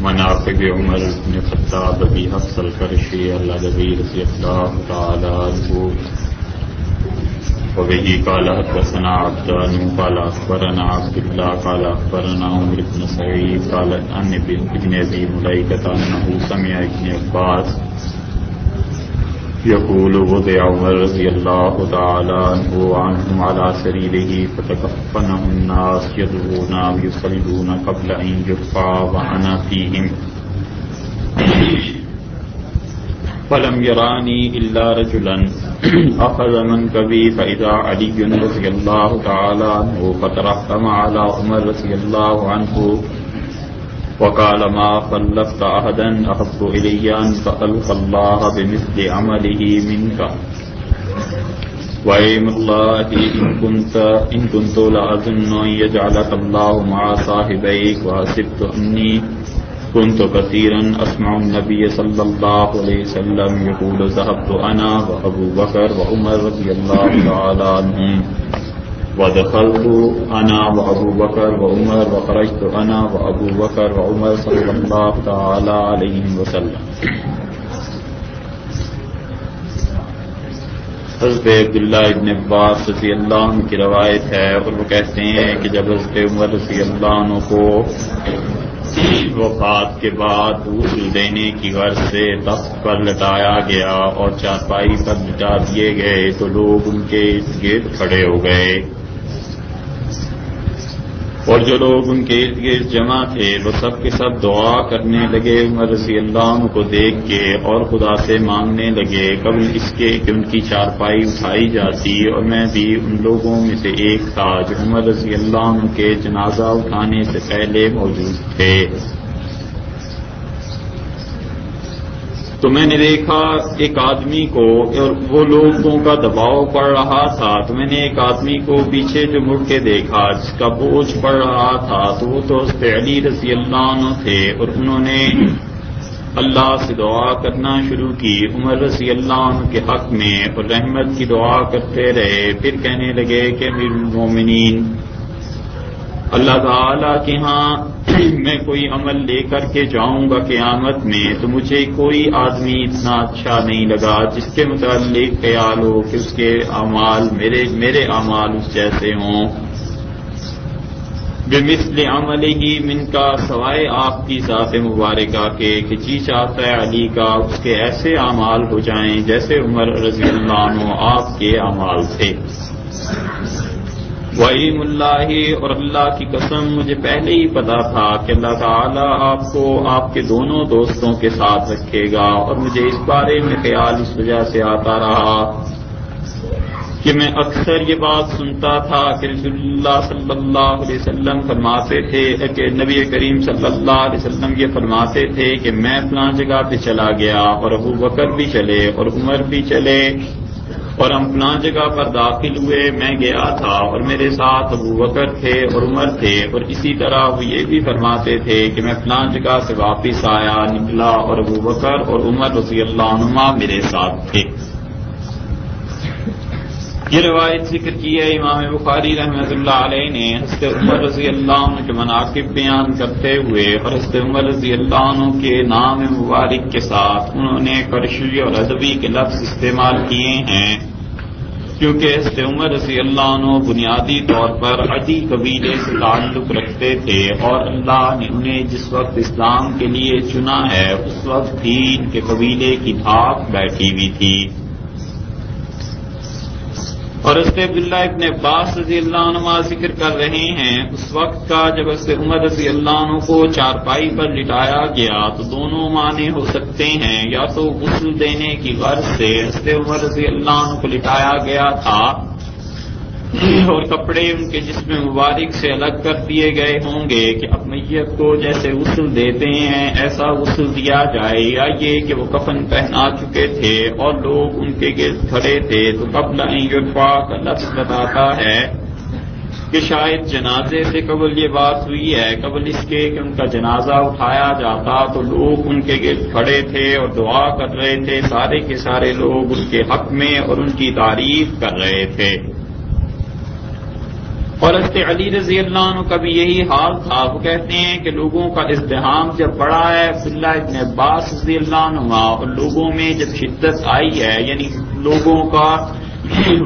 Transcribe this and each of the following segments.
مناقب عمر بن خطاب ابی حفص القرشی العدوی رضی اللہ تعالی عنہ وبه قال حدثنا عبدان قال اخبرنا عبد الله قال اخبرنا عمر بن سعيد قال عن ابن ابي مليكة انه سمع ابن عباس يقول وضع عمر رضي الله تعالى عنه وعنهم على سريره فتكفنه الناس يدعون ويصلون قبل ان يرفع وانا فيهم فلم يراني إلا رجلا أخذ منكبي فإذا علي رضي الله تعالى عنه فترحم على عمر رضي الله عنه وقال ما خلفت أحدا أحب إلي أن تخلق الله بمثل عمله منك وأيم الله إن كنت لأظن أن يجعلك الله مع صاحبيك وحسبت أني كنت كثيرا أسمع النبي صلى الله عليه وسلم يقول ذهبت أنا وأبو بكر وعمر رضي الله تعالى عنهم ودخلت أنا وأبو بكر وعمر وخرجت أنا وأبو بكر وعمر صلى الله تعالى عليه وسلم. حضرت عبداللہ ابن عباس رضی اللہ عنہ کی روایت ہے اور وہ کہتے ہیں کہ جب حضرت عمر رضی اللہ عنہ کو وفات کے بعد غسل دینے کی غرض سے تخت پر لٹایا گیا اور چارپائی پر لٹا دیے گئے تو لوگ ان کے ارد گرد کھڑے ہو گئے اور جو لوگ ان کے ارد گرد جمع تھے وہ سب کے سب دعا کرنے لگے عمر رضی اللہ عنہ کو دیکھ کے اور خدا سے مانگنے لگے قبل اس کے کہ ان کی چارپائی اٹھائی جاتی اور میں بھی ان لوگوں میں سے ایک تھا جو عمر رضی اللہ عنہ کے جنازہ اٹھانے سے پہلے موجود تھے. تو میں نے دیکھا ایک آدمی کو اور وہ لوگوں کا دباؤ پڑ رہا تھا تو میں نے ایک آدمی کو پیچھے جو مڑ کے دیکھا جس کا بوجھ پڑ رہا تھا تو وہ تو حضرت علی رضی اللہ عنہ تھے اور انہوں نے اللہ سے دعا کرنا شروع کی عمر رضی اللہ عنہ کے حق میں اور رحمت کی دعا کرتے رہے. پھر کہنے لگے کہ امیر المومنین اللہ تعالیٰ کے ہاں میں کوئی عمل لے کر کے جاؤں گا قیامت میں تو مجھے کوئی آدمی اتنا اچھا نہیں لگا جس کے متعلق خیال ہو کہ اس کے اعمال میرے اعمال اس جیسے ہوں. بمثل عملہ من کا سوائے آپ کی ذات مبارکہ کے کہ جی چاہتا ہے علی کا اس کے ایسے اعمال ہو جائیں جیسے عمر رضی اللہ عنہ آپ کے اعمال تھے. وَإِيمُ اللَّهِ اور اللہ کی قسم مجھے پہلے ہی پتا تھا کہ اللہ تعالیٰ آپ کو آپ کے دونوں دوستوں کے ساتھ رکھے گا اور مجھے اس بارے میں خیال اس وجہ سے آتا رہا کہ میں اکثر یہ بات سنتا تھا کہ رسول اللہ صلی اللہ علیہ وسلم فرماتے تھے کہ نبی کریم صلی اللہ علیہ وسلم یہ فرماتے تھے کہ میں فلاں جگہ پہ چلا گیا اور ابو بکر بھی چلے اور عمر بھی چلے اور ہم فلاں جگہ پر داخل ہوئے میں گیا تھا اور میرے ساتھ ابو بکر تھے اور عمر تھے اور اسی طرح وہ یہ بھی فرماتے تھے کہ میں فلاں جگہ سے واپس آیا نکلا اور ابو بکر اور عمر رضی اللہ عنہما میرے ساتھ تھے. یہ روایت ذکر کی ہے امام بخاری رحمۃ اللہ علیہ نے حضرت عمر رضی اللہ عنہ کے مناقب بیان کرتے ہوئے اور حضرت عمر رضی اللہ عنہ کے نام مبارک کے ساتھ انہوں نے قرشی اور ادبی کے لفظ استعمال کیے ہیں کیونکہ حضرت عمر رضی اللہ عنہ بنیادی طور پر عدی قبیلے سے تعلق رکھتے تھے اور اللہ نے انہیں جس وقت اسلام کے لیے چنا ہے اس وقت بھی ان کے قبیلے کی دھاک بیٹھی ہوئی تھی. اور حضرت عبداللہ ابن عباس رضی اللہ عنہ ذکر کر رہے ہیں اس وقت کا جب حضرت عمر رضی اللہ عنہ کو چارپائی پر لٹایا گیا تو دونوں معنی ہو سکتے ہیں یا تو غسل دینے کی غرض سے حضرت عمر رضی اللہ عنہ کو لٹایا گیا تھا اور کپڑے ان کے جسم مبارک سے الگ کر دیے گئے ہوں گے کہ اب میت کو جیسے غسل دیتے ہیں ایسا غسل دیا جائے یا یہ کہ وہ کفن پہنا چکے تھے اور لوگ ان کے گرد کھڑے تھے تو قبل ان یرفع کا لفظ بتاتا ہے کہ شاید جنازے سے قبل یہ بات ہوئی ہے قبل اس کے کہ ان کا جنازہ اٹھایا جاتا تو لوگ ان کے گرد کھڑے تھے اور دعا کر رہے تھے سارے کے سارے لوگ ان کے حق میں اور ان کی تعریف کر رہے تھے. اور حضرت علی رضی اللہ عنہ کا بھی یہی حال تھا. وہ کہتے ہیں کہ لوگوں کا ازدحام جب بڑھا ہے، عبداللہ ابن عباس رضی اللہ عنہ، اور لوگوں میں جب شدت آئی ہے، یعنی لوگوں کا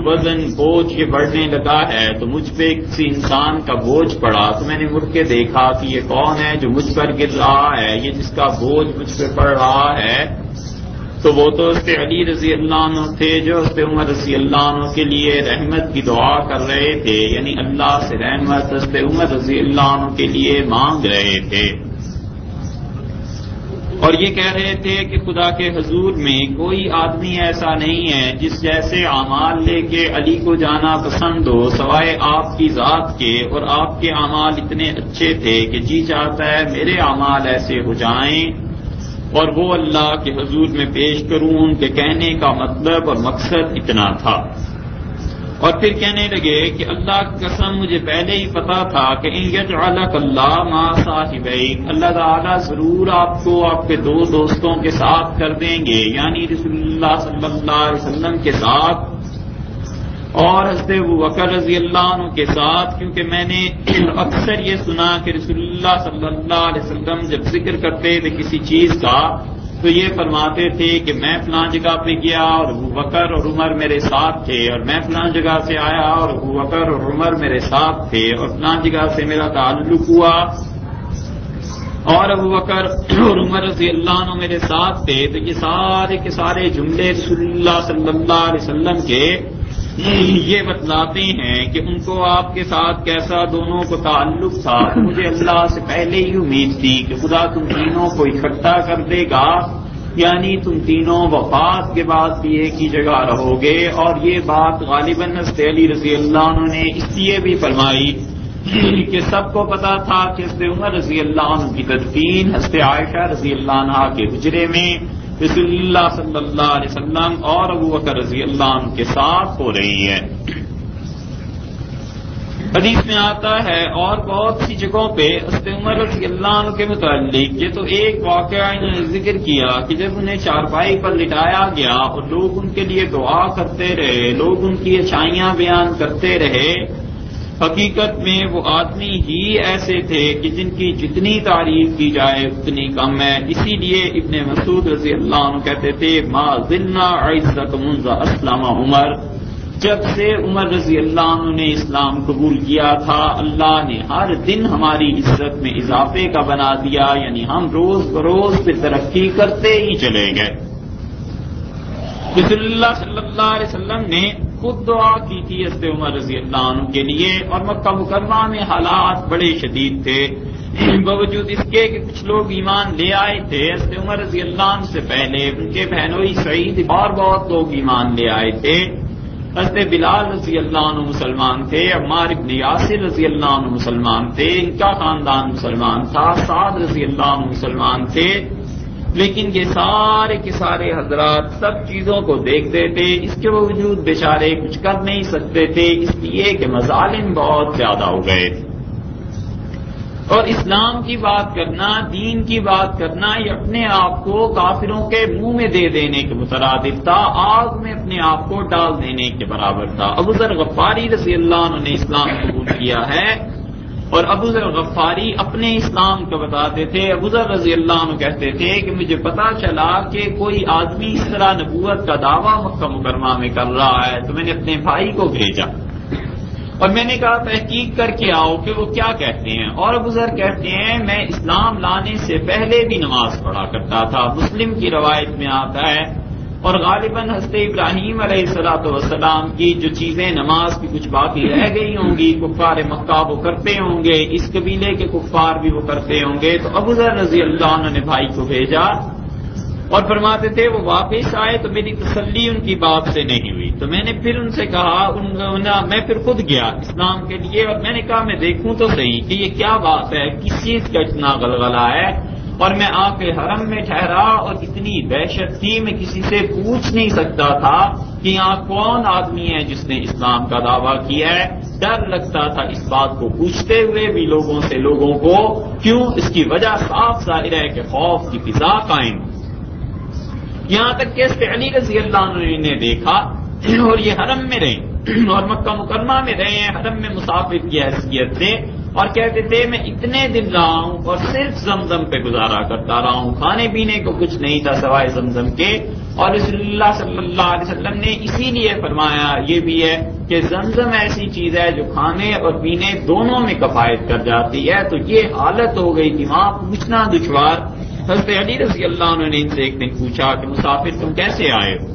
وزن بوجھ یہ بڑھنے لگا ہے، تو مجھ پہ کسی انسان کا بوجھ پڑا تو میں نے مڑ کے دیکھا کہ یہ کون ہے جو مجھ پر گر رہا ہے، یہ جس کا بوجھ مجھ پہ پڑ رہا ہے. تو وہ تو حضرت علی رضی اللہ عنہ تھے جو حضرت عمر رضی اللہ عنہ کے لیے رحمت کی دعا کر رہے تھے، یعنی اللہ سے رحمت حضرت عمر رضی اللہ عنہ کے لیے مانگ رہے تھے. اور یہ کہہ رہے تھے کہ خدا کے حضور میں کوئی آدمی ایسا نہیں ہے جس جیسے اعمال لے کے علی کو جانا پسند ہو سوائے آپ کی ذات کے، اور آپ کے اعمال اتنے اچھے تھے کہ جی چاہتا ہے میرے اعمال ایسے ہو جائیں اور وہ اللہ کے حضور میں پیش کروں. ان کے کہنے کا مطلب اور مقصد اتنا تھا. اور پھر کہنے لگے کہ اللہ کی قسم مجھے پہلے ہی پتا تھا کہ ان یجعلک اللہ مع صاحبیک، اللہ تعالیٰ ضرور آپ کو آپ کے دو دوستوں کے ساتھ کر دیں گے، یعنی رسول اللہ صلی اللہ علیہ وسلم کے ساتھ اور حضرت ابوبکر رضی اللہ عنہ کے ساتھ. کیونکہ میں نے اکثر یہ سنا کہ رسول اللہ صلی اللہ علیہ وسلم جب ذکر کرتے تھے کسی چیز کا تو یہ فرماتے تھے کہ میں فلاں جگہ پہ گیا اور ابوبکر اور عمر میرے ساتھ تھے، اور میں فلاں جگہ سے آیا اور ابوبکر اور عمر میرے ساتھ تھے، اور فلاں جگہ سے میرا تعلق ہوا اور ابوبکر اور عمر رضی اللہ عنہ میرے ساتھ تھے. تو یہ سارے کے سارے جملے رسول اللہ صلی اللہ علیہ وسلم کے یہ بتلاتے ہیں کہ ان کو آپ کے ساتھ کیسا دونوں کو تعلق تھا. مجھے اللہ سے پہلے ہی امید تھی کہ خدا تم تینوں کو اکٹھا کر دے گا، یعنی تم تینوں وفات کے بعد بھی ایک ہی جگہ رہو گے. اور یہ بات غالباً حضرت علی رضی اللہ عنہ نے اس لیے بھی فرمائی کہ سب کو پتا تھا کہ حضرت عمر رضی اللہ عنہ کی تدفین حضرت عائشہ رضی اللہ عنہ کے حجرے میں رسول اللہ صلی اللہ علیہ وسلم اور ابوبکر رضی اللہ عنہ کے ساتھ ہو رہی ہے. حدیث میں آتا ہے اور بہت سی جگہوں پہ حضرت عمر رضی اللہ عنہ کے متعلق یہ تو ایک واقعہ انہوں نے ذکر کیا کہ جب انہیں چارپائی پر لٹایا گیا اور لوگ ان کے لیے دعا کرتے رہے، لوگ ان کی اچھائیاں بیان کرتے رہے، حقیقت میں وہ آدمی ہی ایسے تھے کہ جن کی جتنی تعریف کی جائے اتنی کم ہے. اسی لیے ابن مسعود رضی اللہ عنہ کہتے تھے ما زلنا عزت منذ اسلم عمر، جب سے عمر رضی اللہ عنہ نے اسلام قبول کیا تھا اللہ نے ہر دن ہماری عزت میں اضافے کا بنا دیا، یعنی ہم روز بروز پہ ترقی کرتے ہی چلے گئے. رسول اللہ صلی اللہ علیہ وسلم نے خود دعا کی تھی حضرت عمر رضی اللہ عنہ کے لیے، اور مکہ مکرمہ میں حالات بڑے شدید تھے. باوجود اس کے کہ کچھ لوگ ایمان لے آئے تھے حضرت عمر رضی اللہ عنہ سے پہلے، ان کے بہنوئی سعید اور بہت لوگ ایمان لے آئے تھے. حضرت بلال رضی اللہ عنہ مسلمان تھے، عمار ابن یاسر رضی اللہ عنہ مسلمان تھے، ان کا خاندان مسلمان تھا، سعد رضی اللہ عنہ مسلمان تھے. لیکن یہ سارے کے سارے حضرات سب چیزوں کو دیکھتے تھے، اس کے باوجود بیچارے کچھ کر نہیں سکتے تھے، اس لیے کہ مظالم بہت زیادہ ہو گئے تھے. اور اسلام کی بات کرنا، دین کی بات کرنا، یہ اپنے آپ کو کافروں کے منہ میں دے دینے کے مترادف تھا، آگ میں اپنے آپ کو ڈال دینے کے برابر تھا. ابو ذر غفاری رضی اللہ عنہ نے اسلام قبول کیا ہے، اور ابو ذر غفاری اپنے اسلام کو بتاتے تھے. ابو ذر رضی اللہ عنہ کہتے تھے کہ مجھے پتا چلا کہ کوئی آدمی اس طرح نبوت کا دعویٰ مکہ مکرمہ میں کر رہا ہے، تو میں نے اپنے بھائی کو بھیجا اور میں نے کہا تحقیق کر کے آؤ کہ وہ کیا کہتے ہیں. اور ابو ذر کہتے ہیں میں اسلام لانے سے پہلے بھی نماز پڑھا کرتا تھا. مسلم کی روایت میں آتا ہے، اور غالباً حضرت ابراہیم علیہ السلام کی جو چیزیں نماز کی کچھ باقی رہ گئی ہوں گی، کفار مکہ وہ کرتے ہوں گے، اس قبیلے کے کفار بھی وہ کرتے ہوں گے. تو ابو ذر رضی اللہ عنہ نے بھائی کو بھیجا اور فرماتے تھے وہ واپس آئے تو میری تسلی ان کی بات سے نہیں ہوئی. تو میں نے پھر ان سے کہا، میں پھر خود گیا اسلام کے لیے، اور میں نے کہا میں دیکھوں تو صحیح کہ یہ کیا بات ہے، کس چیز کا اتنا غلغلہ ہے. اور میں آ کے حرم میں ٹھہرا اور اتنی دہشت تھی میں کسی سے پوچھ نہیں سکتا تھا کہ یہاں کون آدمی ہے جس نے اسلام کا دعویٰ کیا ہے. ڈر لگتا تھا اس بات کو پوچھتے ہوئے بھی لوگوں کو. کیوں؟ اس کی وجہ صاف ظاہر ہے کہ خوف کی فضا قائم. یہاں تک کہ حضرت علی رضی اللہ عنہ نے دیکھا اور یہ حرم میں رہے اور مکہ مکرمہ میں رہے ہیں حرم میں مسافر کی حیثیت سے، اور کہتے تھے میں اتنے دن رہا ہوں اور صرف زمزم پہ گزارا کرتا رہا ہوں، کھانے پینے کو کچھ نہیں تھا سوائے زمزم کے۔ اور رسول اللہ صلی اللہ علیہ وسلم نے اسی لیے فرمایا یہ بھی ہے کہ زمزم ایسی چیز ہے جو کھانے اور پینے دونوں میں کفایت کر جاتی ہے۔ تو یہ حالت ہو گئی تھی وہاں پوچھنا دشوار۔ حضرت علی رضی اللہ عنہ نے ان سے ایک دن پوچھا کہ مسافر تم کیسے آئے ہو؟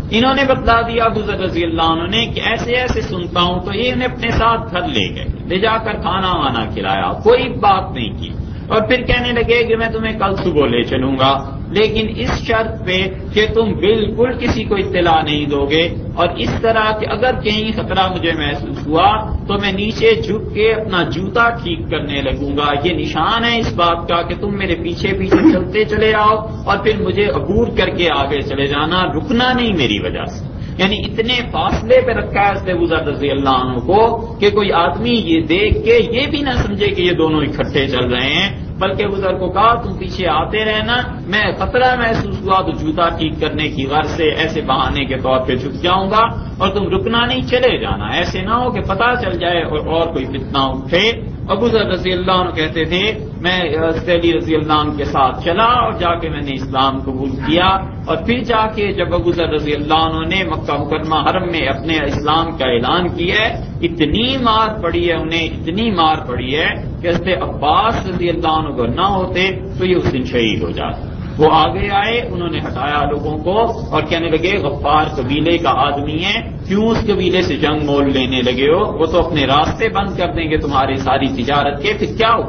انہوں نے بتلا دیا ابو ذر رضی اللہ عنہ نے کہ ایسے ایسے سنتا ہوں، تو یہ انہیں اپنے ساتھ گھر لے گئے، لے جا کر کھانا وانا کھلایا، کوئی بات نہیں کی، اور پھر کہنے لگے کہ میں تمہیں کل صبح لے چلوں گا، لیکن اس شرط پہ کہ تم بالکل کسی کو اطلاع نہیں دو گے، اور اس طرح کہ اگر کہیں خطرہ مجھے محسوس ہوا تو میں نیچے جھک کے اپنا جوتا ٹھیک کرنے لگوں گا۔ یہ نشان ہے اس بات کا کہ تم میرے پیچھے پیچھے چلتے چلے آؤ اور پھر مجھے عبور کر کے آگے چلے جانا، رکنا نہیں میری وجہ سے۔ یعنی اتنے فاصلے پہ رکھا ہے حضرت ابو ذر رضی اللہ عنہ کو کہ کوئی آدمی یہ دیکھ کے یہ بھی نہ سمجھے کہ یہ دونوں اکٹھے چل رہے ہیں، بلکہ ابو ذر کو کہا تم پیچھے آتے رہنا، میں خطرہ محسوس ہوا تو جوتا ٹھیک کرنے کی غرض سے ایسے بہانے کے طور پہ جھک جاؤں گا، اور تم رکنا نہیں، چلے جانا، ایسے نہ ہو کہ پتہ چل جائے اور کوئی فتنہ اٹھے۔ ابو ذر رضی اللہ عنہ کہتے تھے میں حضرت علی رضی اللہ عنہ کے ساتھ چلا اور جا کے میں نے اسلام قبول کیا، اور پھر جا کے جب ابو ذر رضی اللہ عنہ نے مکہ مکرمہ حرم میں اپنے اسلام کا اعلان کیا ہے، اتنی مار پڑی ہے انہیں، اتنی مار پڑی ہے کہ حضرت عباس رضی اللہ عنہ کو نہ ہوتے تو یہ اس دن شہید ہو جاتے۔ وہ آگے آئے، انہوں نے ہٹایا لوگوں کو اور کہنے لگے غفار قبیلے کا آدمی ہے، کیوں اس قبیلے سے جنگ مول لینے لگے ہو؟ وہ تو اپنے راستے بند کر دیں گے تمہاری ساری تجارت کے، پھر کیا ہو؟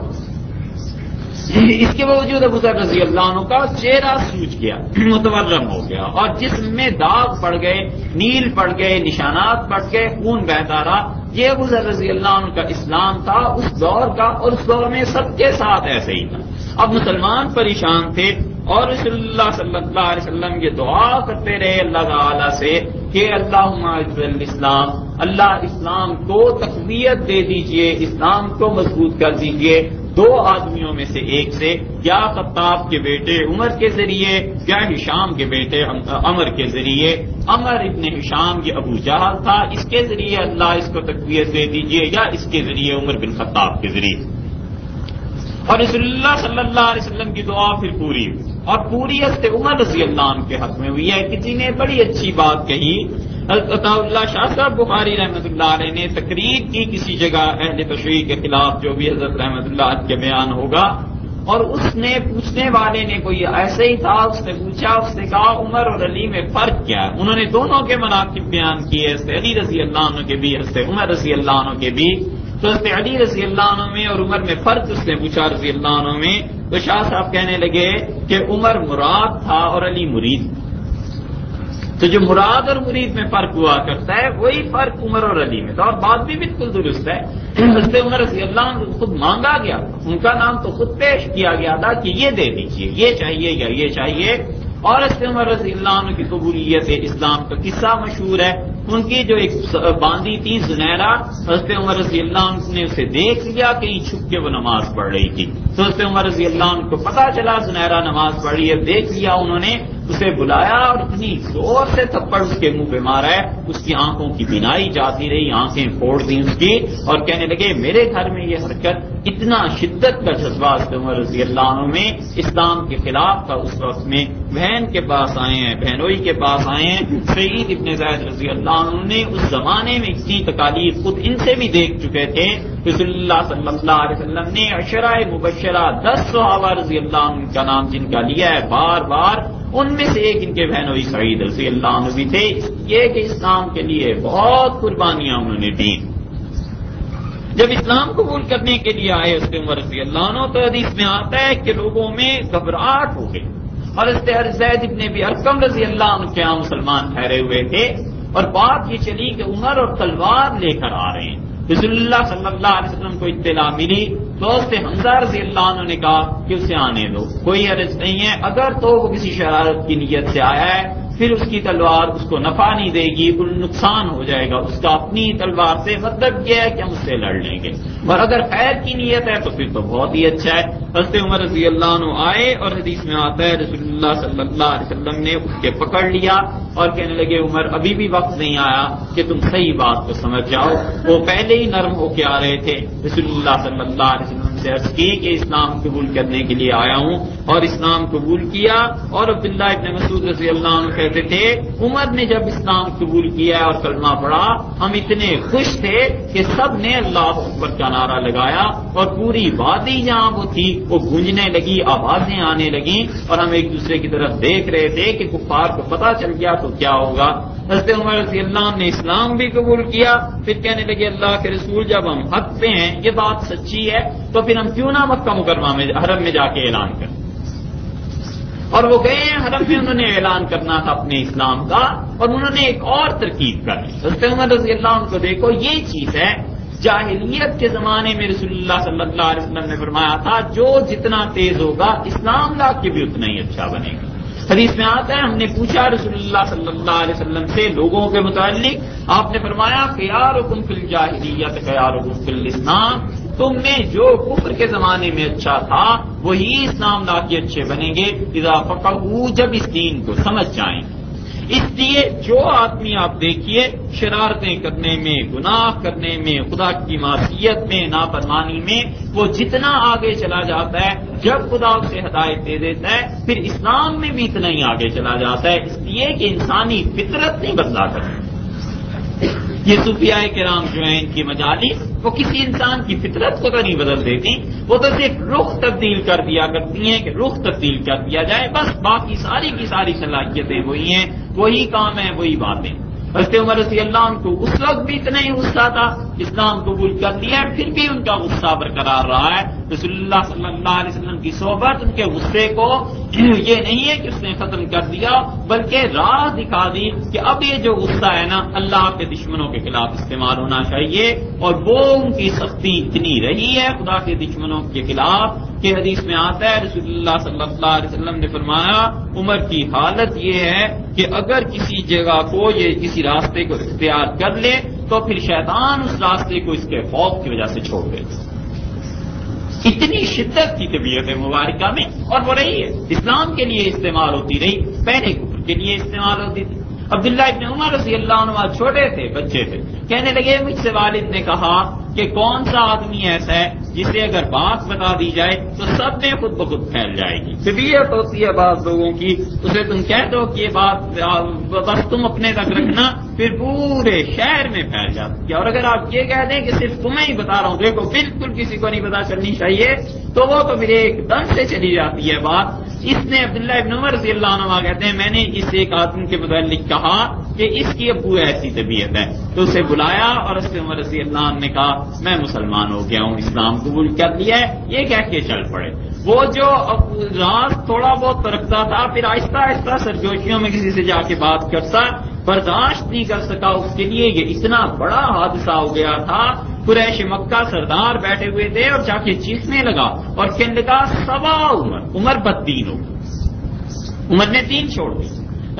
اس کے باوجود ابو ذر رضی اللہ عنہ کا چہرہ سوج گیا، متورم ہو گیا، اور جسم میں داغ پڑ گئے، نیل پڑ گئے، نشانات پڑ گئے، خون بہتا رہا۔ یہ ابو ذر رضی اللہ عنہ کا اسلام تھا اس دور کا، اور اس دور میں سب کے ساتھ ایسے ہی تھا۔ اب مسلمان پریشان تھے، اور رسول اللہ صلی اللہ علیہ وسلم یہ دعا کرتے رہے اللہ تعالی سے کہ اللہم اعز الاسلام، اللہ اسلام کو تقویت دے دیجئے، اسلام کو مضبوط کر دیجئے۔ دو آدمیوں میں سے ایک سے، یا خطاب کے بیٹے عمر کے ذریعے یا ہشام کے بیٹے عمر کے ذریعے۔ عمر ابن ہشام یہ ابو جہل تھا، اس کے ذریعے اللہ اس کو تقویت دے دیجئے، یا اس کے ذریعے عمر بن خطاب کے ذریعے۔ اور رسول اللہ صلی اللہ علیہ وسلم کی دعا پھر پوری ہوئی، اور پوری حضرت عمر رضی اللہ عنہ کے حق میں ہوئی ہے۔ کسی نے بڑی اچھی بات کہی، عطا اللہ شاہ صاحب بخاری رحمۃ اللہ علیہ نے تقریر کی کسی جگہ اہل تشریع کے خلاف، جو بھی حضرت رحمۃ اللہ کے بیان ہوگا، اور اس نے پوچھنے والے نے کوئی ایسے ہی تھا، اس نے پوچھا، اس نے کہا عمر اور علی میں فرق کیا ہے؟ انہوں نے دونوں کے مناقب بیان کیے، حضرت علی رضی اللہ عنہ کے بھی، حضرت عمر رضی اللہ عنہ کے بھی۔ تو حضرت علی رضی اللہ عنہ میں اور عمر میں فرق اس نے پوچھا رضی اللہ عنہ میں، تو شاہ صاحب کہنے لگے کہ عمر مراد تھا اور علی مرید تھا۔ تو جو مراد اور مرید میں فرق ہوا کرتا ہے وہی فرق عمر اور علی میں تھا، اور بات بھی بالکل درست ہے۔ حضرت عمر رضی اللہ عنہ خود مانگا گیا، ان کا نام تو خود پیش کیا گیا تھا کہ یہ دے دیجیے، یہ چاہیے یا یہ چاہیے۔ اور حضرت عمر رضی اللہ عنہ کی قبولیت اسلام کا قصہ مشہور ہے۔ ان کی جو ایک باندی تھی زنیرہ، حضرت عمر رضی اللہ عنہ نے اسے دیکھ لیا کہ یہ چھپ کے وہ نماز پڑھ رہی تھی، تو حضرت عمر رضی اللہ عنہ کو پتا چلا زنیرہ نماز پڑھ رہی ہے، دیکھ لیا انہوں نے، اسے بلایا اور اتنی زور سے تھپڑ اس کے منہ پہ مارا ہے، اس کی آنکھوں کی بینائی جاتی رہی، آنکھیں پھوڑ دی اس کی، اور کہنے لگے میرے گھر میں یہ حرکت، اتنا شدت کا جذبہ عمر رضی اللہ عنہ میں اسلام کے خلاف تھا۔ اس وقت میں بہن کے پاس آئے ہیں، بہنوئی کے پاس آئے ہیں، سعید ابن زید رضی اللہ عنہ نے اس زمانے میں اتنی تکالیف خود ان سے بھی دیکھ چکے تھے۔ رسول اللہ صلی اللہ علیہ وسلم نے عشرہ مبشرہ 10 صحابہ رضی اللہ عنہ کا نام جن کا لیا ہے بار بار، ان میں سے ایک ان کے بہنوئی سعید رضی اللہ عنہ بھی تھے، یہ کہ اسلام کے لیے بہت قربانیاں انہوں نے دی۔ جب اسلام قبول کرنے کے لیے آئے حضرت عمر رضی اللہ عنہ، تو حدیث میں آتا ہے کہ لوگوں میں گھبراہٹ ہو گئی، اور حضرت زید ابن ابی ارقم رضی اللہ عنہ کے یہاں مسلمان ٹھہرے ہوئے تھے، اور بات یہ چلی کہ عمر اور تلوار لے کر آ رہے ہیں۔ رسول اللہ صلی اللہ علیہ وسلم کو اطلاع ملی تو حضرت حمزہ رضی اللہ عنہ نے کہا کہ اسے آنے دو، کوئی حرج نہیں ہے، اگر تو وہ کسی شرارت کی نیت سے آیا ہے پھر اس کی تلوار اس کو نفع نہیں دے گی، نقصان ہو جائے گا اس کا اپنی تلوار سے، مطلب یہ ہے کہ ہم اس سے لڑ لیں گے، اور اگر خیر کی نیت ہے تو پھر تو بہت ہی اچھا ہے۔ حضرت عمر رضی اللہ عنہ آئے اور حدیث میں آتا ہے رسول اللہ صلی اللہ علیہ وسلم نے اس کے پکڑ لیا اور کہنے لگے عمر ابھی بھی وقت نہیں آیا کہ تم صحیح بات کو سمجھ جاؤ۔ وہ پہلے ہی نرم ہو کے آ رہے تھے، رسول اللہ صلی اللہ علیہ وسلم سے عرض کی کہ اسلام قبول کرنے کے لیے آیا ہوں، اور اسلام قبول کیا۔ اور عبداللہ ابن مسعود رضی اللہ عنہ کہتے تھے عمر نے جب اسلام قبول کیا اور کلمہ پڑھا ہم اتنے خوش تھے کہ سب نے اللہ اکبر کا نعرہ لگایا اور پوری وادی جہاں وہ تھی وہ گونجنے لگی، آوازیں آنے لگیں، اور ہم ایک دوسرے کی طرف دیکھ رہے تھے کہ کفار کو پتہ چل گیا تو کیا ہوگا۔ حضرت عمر رضی اللہ عنہ نے اسلام بھی قبول کیا، پھر کہنے لگے اللہ کے رسول جب ہم حق پہ ہیں، یہ بات سچی ہے، تو پھر ہم کیوں نہ مکہ مکرمہ میں حرم میں جا کے اعلان کریں۔ اور وہ گئے ہیں حرم میں، انہوں نے اعلان کرنا تھا اپنے اسلام کا، اور انہوں نے ایک اور ترکیب کر لی۔ حضرت عمر رضی اللہ عنہ کو دیکھو، یہ چیز ہے جاہلیت کے زمانے میں رسول اللہ صلی اللہ علیہ وسلم نے فرمایا تھا جو جتنا تیز ہوگا اسلام لا کے بھی اتنا ہی اچھا بنے گا۔ حدیث میں آتا ہے ہم نے پوچھا رسول اللہ صلی اللہ علیہ وسلم سے لوگوں کے متعلق، آپ نے فرمایا خیارکم فی الجاہلیت خیارکم فی الاسلام، تم میں جو کفر کے زمانے میں اچھا تھا وہی اسلام لا کے اچھے بنیں گے اذا فقہوا، جب اس دین کو سمجھ جائیں گے۔ اس لیے جو آدمی آپ دیکھیے شرارتیں کرنے میں، گناہ کرنے میں، خدا کی معصیت میں، نافرمانی میں، وہ جتنا آگے چلا جاتا ہے جب خدا اسے ہدایت دے دیتا ہے پھر اسلام میں بھی اتنا ہی آگے چلا جاتا ہے، اس لیے کہ انسانی فطرت نہیں بدلا کرتی۔ یہ صوفیاء کرام جو ہیں ان کی مجالس وہ کسی انسان کی فطرت کو تو نہیں بدل دیتی، وہ تو صرف رخ تبدیل کر دیا کرتی ہیں کہ رخ تبدیل کر دیا جائے، بس باقی ساری کی ساری صلاحیتیں وہی ہیں، وہی کام ہے، وہی باتیں۔ حضرت عمر رضی اللہ عنہ کو اس وقت بھی اتنا ہی غصہ تھا، اسلام قبول کر لیا پھر بھی ان کا غصہ برقرار رہا ہے۔ رسول اللہ صلی اللہ علیہ وسلم کی صحبت ان کے غصے کو یہ نہیں ہے کہ اس نے ختم کر دیا بلکہ راہ دکھا دی کہ اب یہ جو غصہ ہے نا اللہ کے دشمنوں کے خلاف استعمال ہونا چاہیے، اور وہ ان کی سختی اتنی رہی ہے خدا کے دشمنوں کے خلاف کہ حدیث میں آتا ہے رسول اللہ صلی اللہ علیہ وسلم نے فرمایا عمر کی حالت یہ ہے کہ اگر کسی جگہ کو یہ کسی راستے کو اختیار کر لے تو پھر شیطان اس راستے کو اس کے خوف کی وجہ سے چھوڑ دے۔ اتنی شدت کی طبیعت مبارکہ میں، اور وہ رہی ہے اسلام کے لیے استعمال ہوتی رہی، پہلے کفر کے لیے استعمال ہوتی تھی۔ عبداللہ ابن عمر رضی اللہ عنہ چھوٹے تھے، بچے تھے، کہنے لگے مجھ سے والد نے کہا کہ کون سا آدمی ایسا ہے جسے اگر بات بتا دی جائے تو سب میں خود بخود پھیل جائے گی، طبیعت ہوتی ہے بعض لوگوں کی، اسے تم کہہ دو کہ یہ بات بس تم اپنے تک رکھنا پھر پورے شہر میں پھیل جاتی ہے، اور اگر آپ یہ کہہ دیں کہ صرف تمہیں ہی بتا رہا ہوں دیکھو بالکل کسی کو نہیں پتا چلنی چاہیے تو وہ تو پھر ایک دم سے چلی جاتی ہے بات۔ اس نے عبداللہ ابن عمر رضی اللہ عنہ کہتے ہیں میں نے اس ایک آدمی کے متعلق کہا کہ اس کی ابو ایسی طبیعت ہے، تو اسے بلایا اور اس سے عمر رضی اللہ عنہ نے کہا میں مسلمان ہو گیا ہوں، اسلام قبول کر لیا ہے، یہ کہہ کے چل پڑے۔ وہ جو راز تھوڑا بہت رکھتا تھا پھر آہستہ آہستہ سرجوشیوں میں کسی سے جا کے بات کرتا، برداشت نہیں کر سکا، اس کے لیے یہ اتنا بڑا حادثہ ہو گیا تھا۔ قریش مکہ سردار بیٹھے ہوئے تھے اور جا کے چیخنے لگا اور کہنے لگا سوا عمر بددین ہو، عمر نے دین چھوڑ دی۔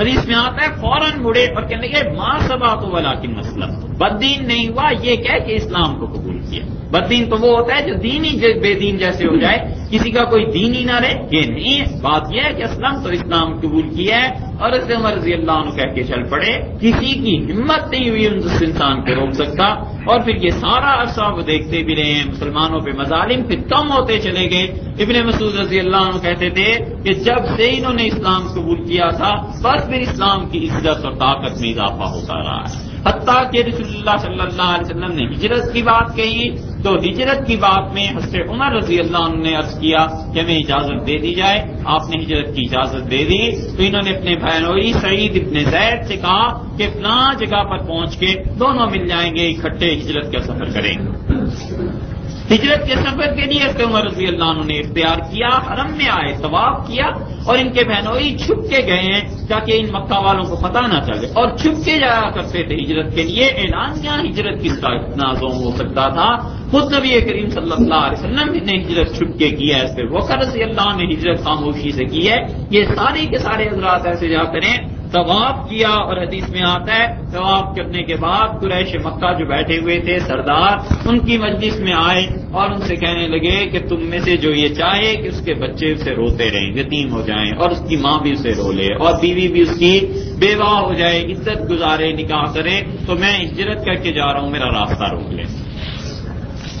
حدیث میں آتا ہے فوراً مڑے اور کہنے لگے ماں سبا تو ولیکن مسلم، بددین نہیں ہوا یہ کہہ کہ اسلام کو قبول کیا۔ بددین تو وہ ہوتا ہے جو دینی بے دین جیسے ہو جائے، کسی کا کوئی دین ہی نہ رہے، یہ نہیں ہے۔ بات یہ ہے کہ اسلم تو اسلام قبول کیا ہے، اور حضرت عمر رضی اللہ عنہ کہہ کے چل پڑے، کسی کی ہمت نہیں ہوئی اس انسان کو روک سکتا۔ اور پھر یہ سارا عرصہ وہ دیکھتے بھی رہے ہیں، مسلمانوں پہ مظالم پھر کم ہوتے چلے گئے۔ ابن مسعود رضی اللہ عنہ کہتے تھے کہ جب سے انہوں نے اسلام قبول کیا تھا بس پھر اسلام کی عزت اور طاقت میں اضافہ ہوتا رہا ہے، حتیٰ کہ رسول اللہ صلی اللہ علیہ وسلم نے ہجرت کی بات کہی تو ہجرت کی بات میں حضرت عمر رضی اللہ عنہ نے عرض کیا کہ ہمیں اجازت دے دی جائے، آپ نے ہجرت کی اجازت دے دی تو انہوں نے اپنے بہنوئی سعید ابن زید سے کہا کہ فلاں جگہ پر پہنچ کے دونوں مل جائیں گے، اکٹھے ہجرت کا سفر کریں گے۔ ہجرت کے سفر کے لیے حضرت عمر رضی اللہ عنہ نے اختیار کیا، حرم میں آئے، طواف کیا، اور ان کے بہنوئی چھپ کے گئے ہیں تاکہ ان مکہ والوں کو پتہ نہ چلے، اور چھپ کے جایا کرتے تھے ہجرت کے لیے۔ اعلانیہ ہجرت کس کا اتنا عظیم ہو سکتا تھا، خود نبی کریم صلی اللہ علیہ وسلم نے ہجرت چھپ کے کیا ہے، وقت رضی اللہ نے ہجرت خاموشی سے کی ہے۔ یہ سارے کے سارے حضرات ایسے جاتے ہیں طواف کیا، اور حدیث میں آتا ہے طواف کرنے کے بعد قریش مکہ جو بیٹھے ہوئے تھے سردار، ان کی مجلس میں آئے اور ان سے کہنے لگے کہ تم میں سے جو یہ چاہے کہ اس کے بچے اسے روتے رہیں، یتیم ہو جائیں، اور اس کی ماں بھی اسے رو لے، اور بیوی بھی اس کی بیوہ ہو جائے، عزت گزارے، نکاح کرے، تو میں ہجرت کر کے جا رہا ہوں، میرا راستہ روک لے۔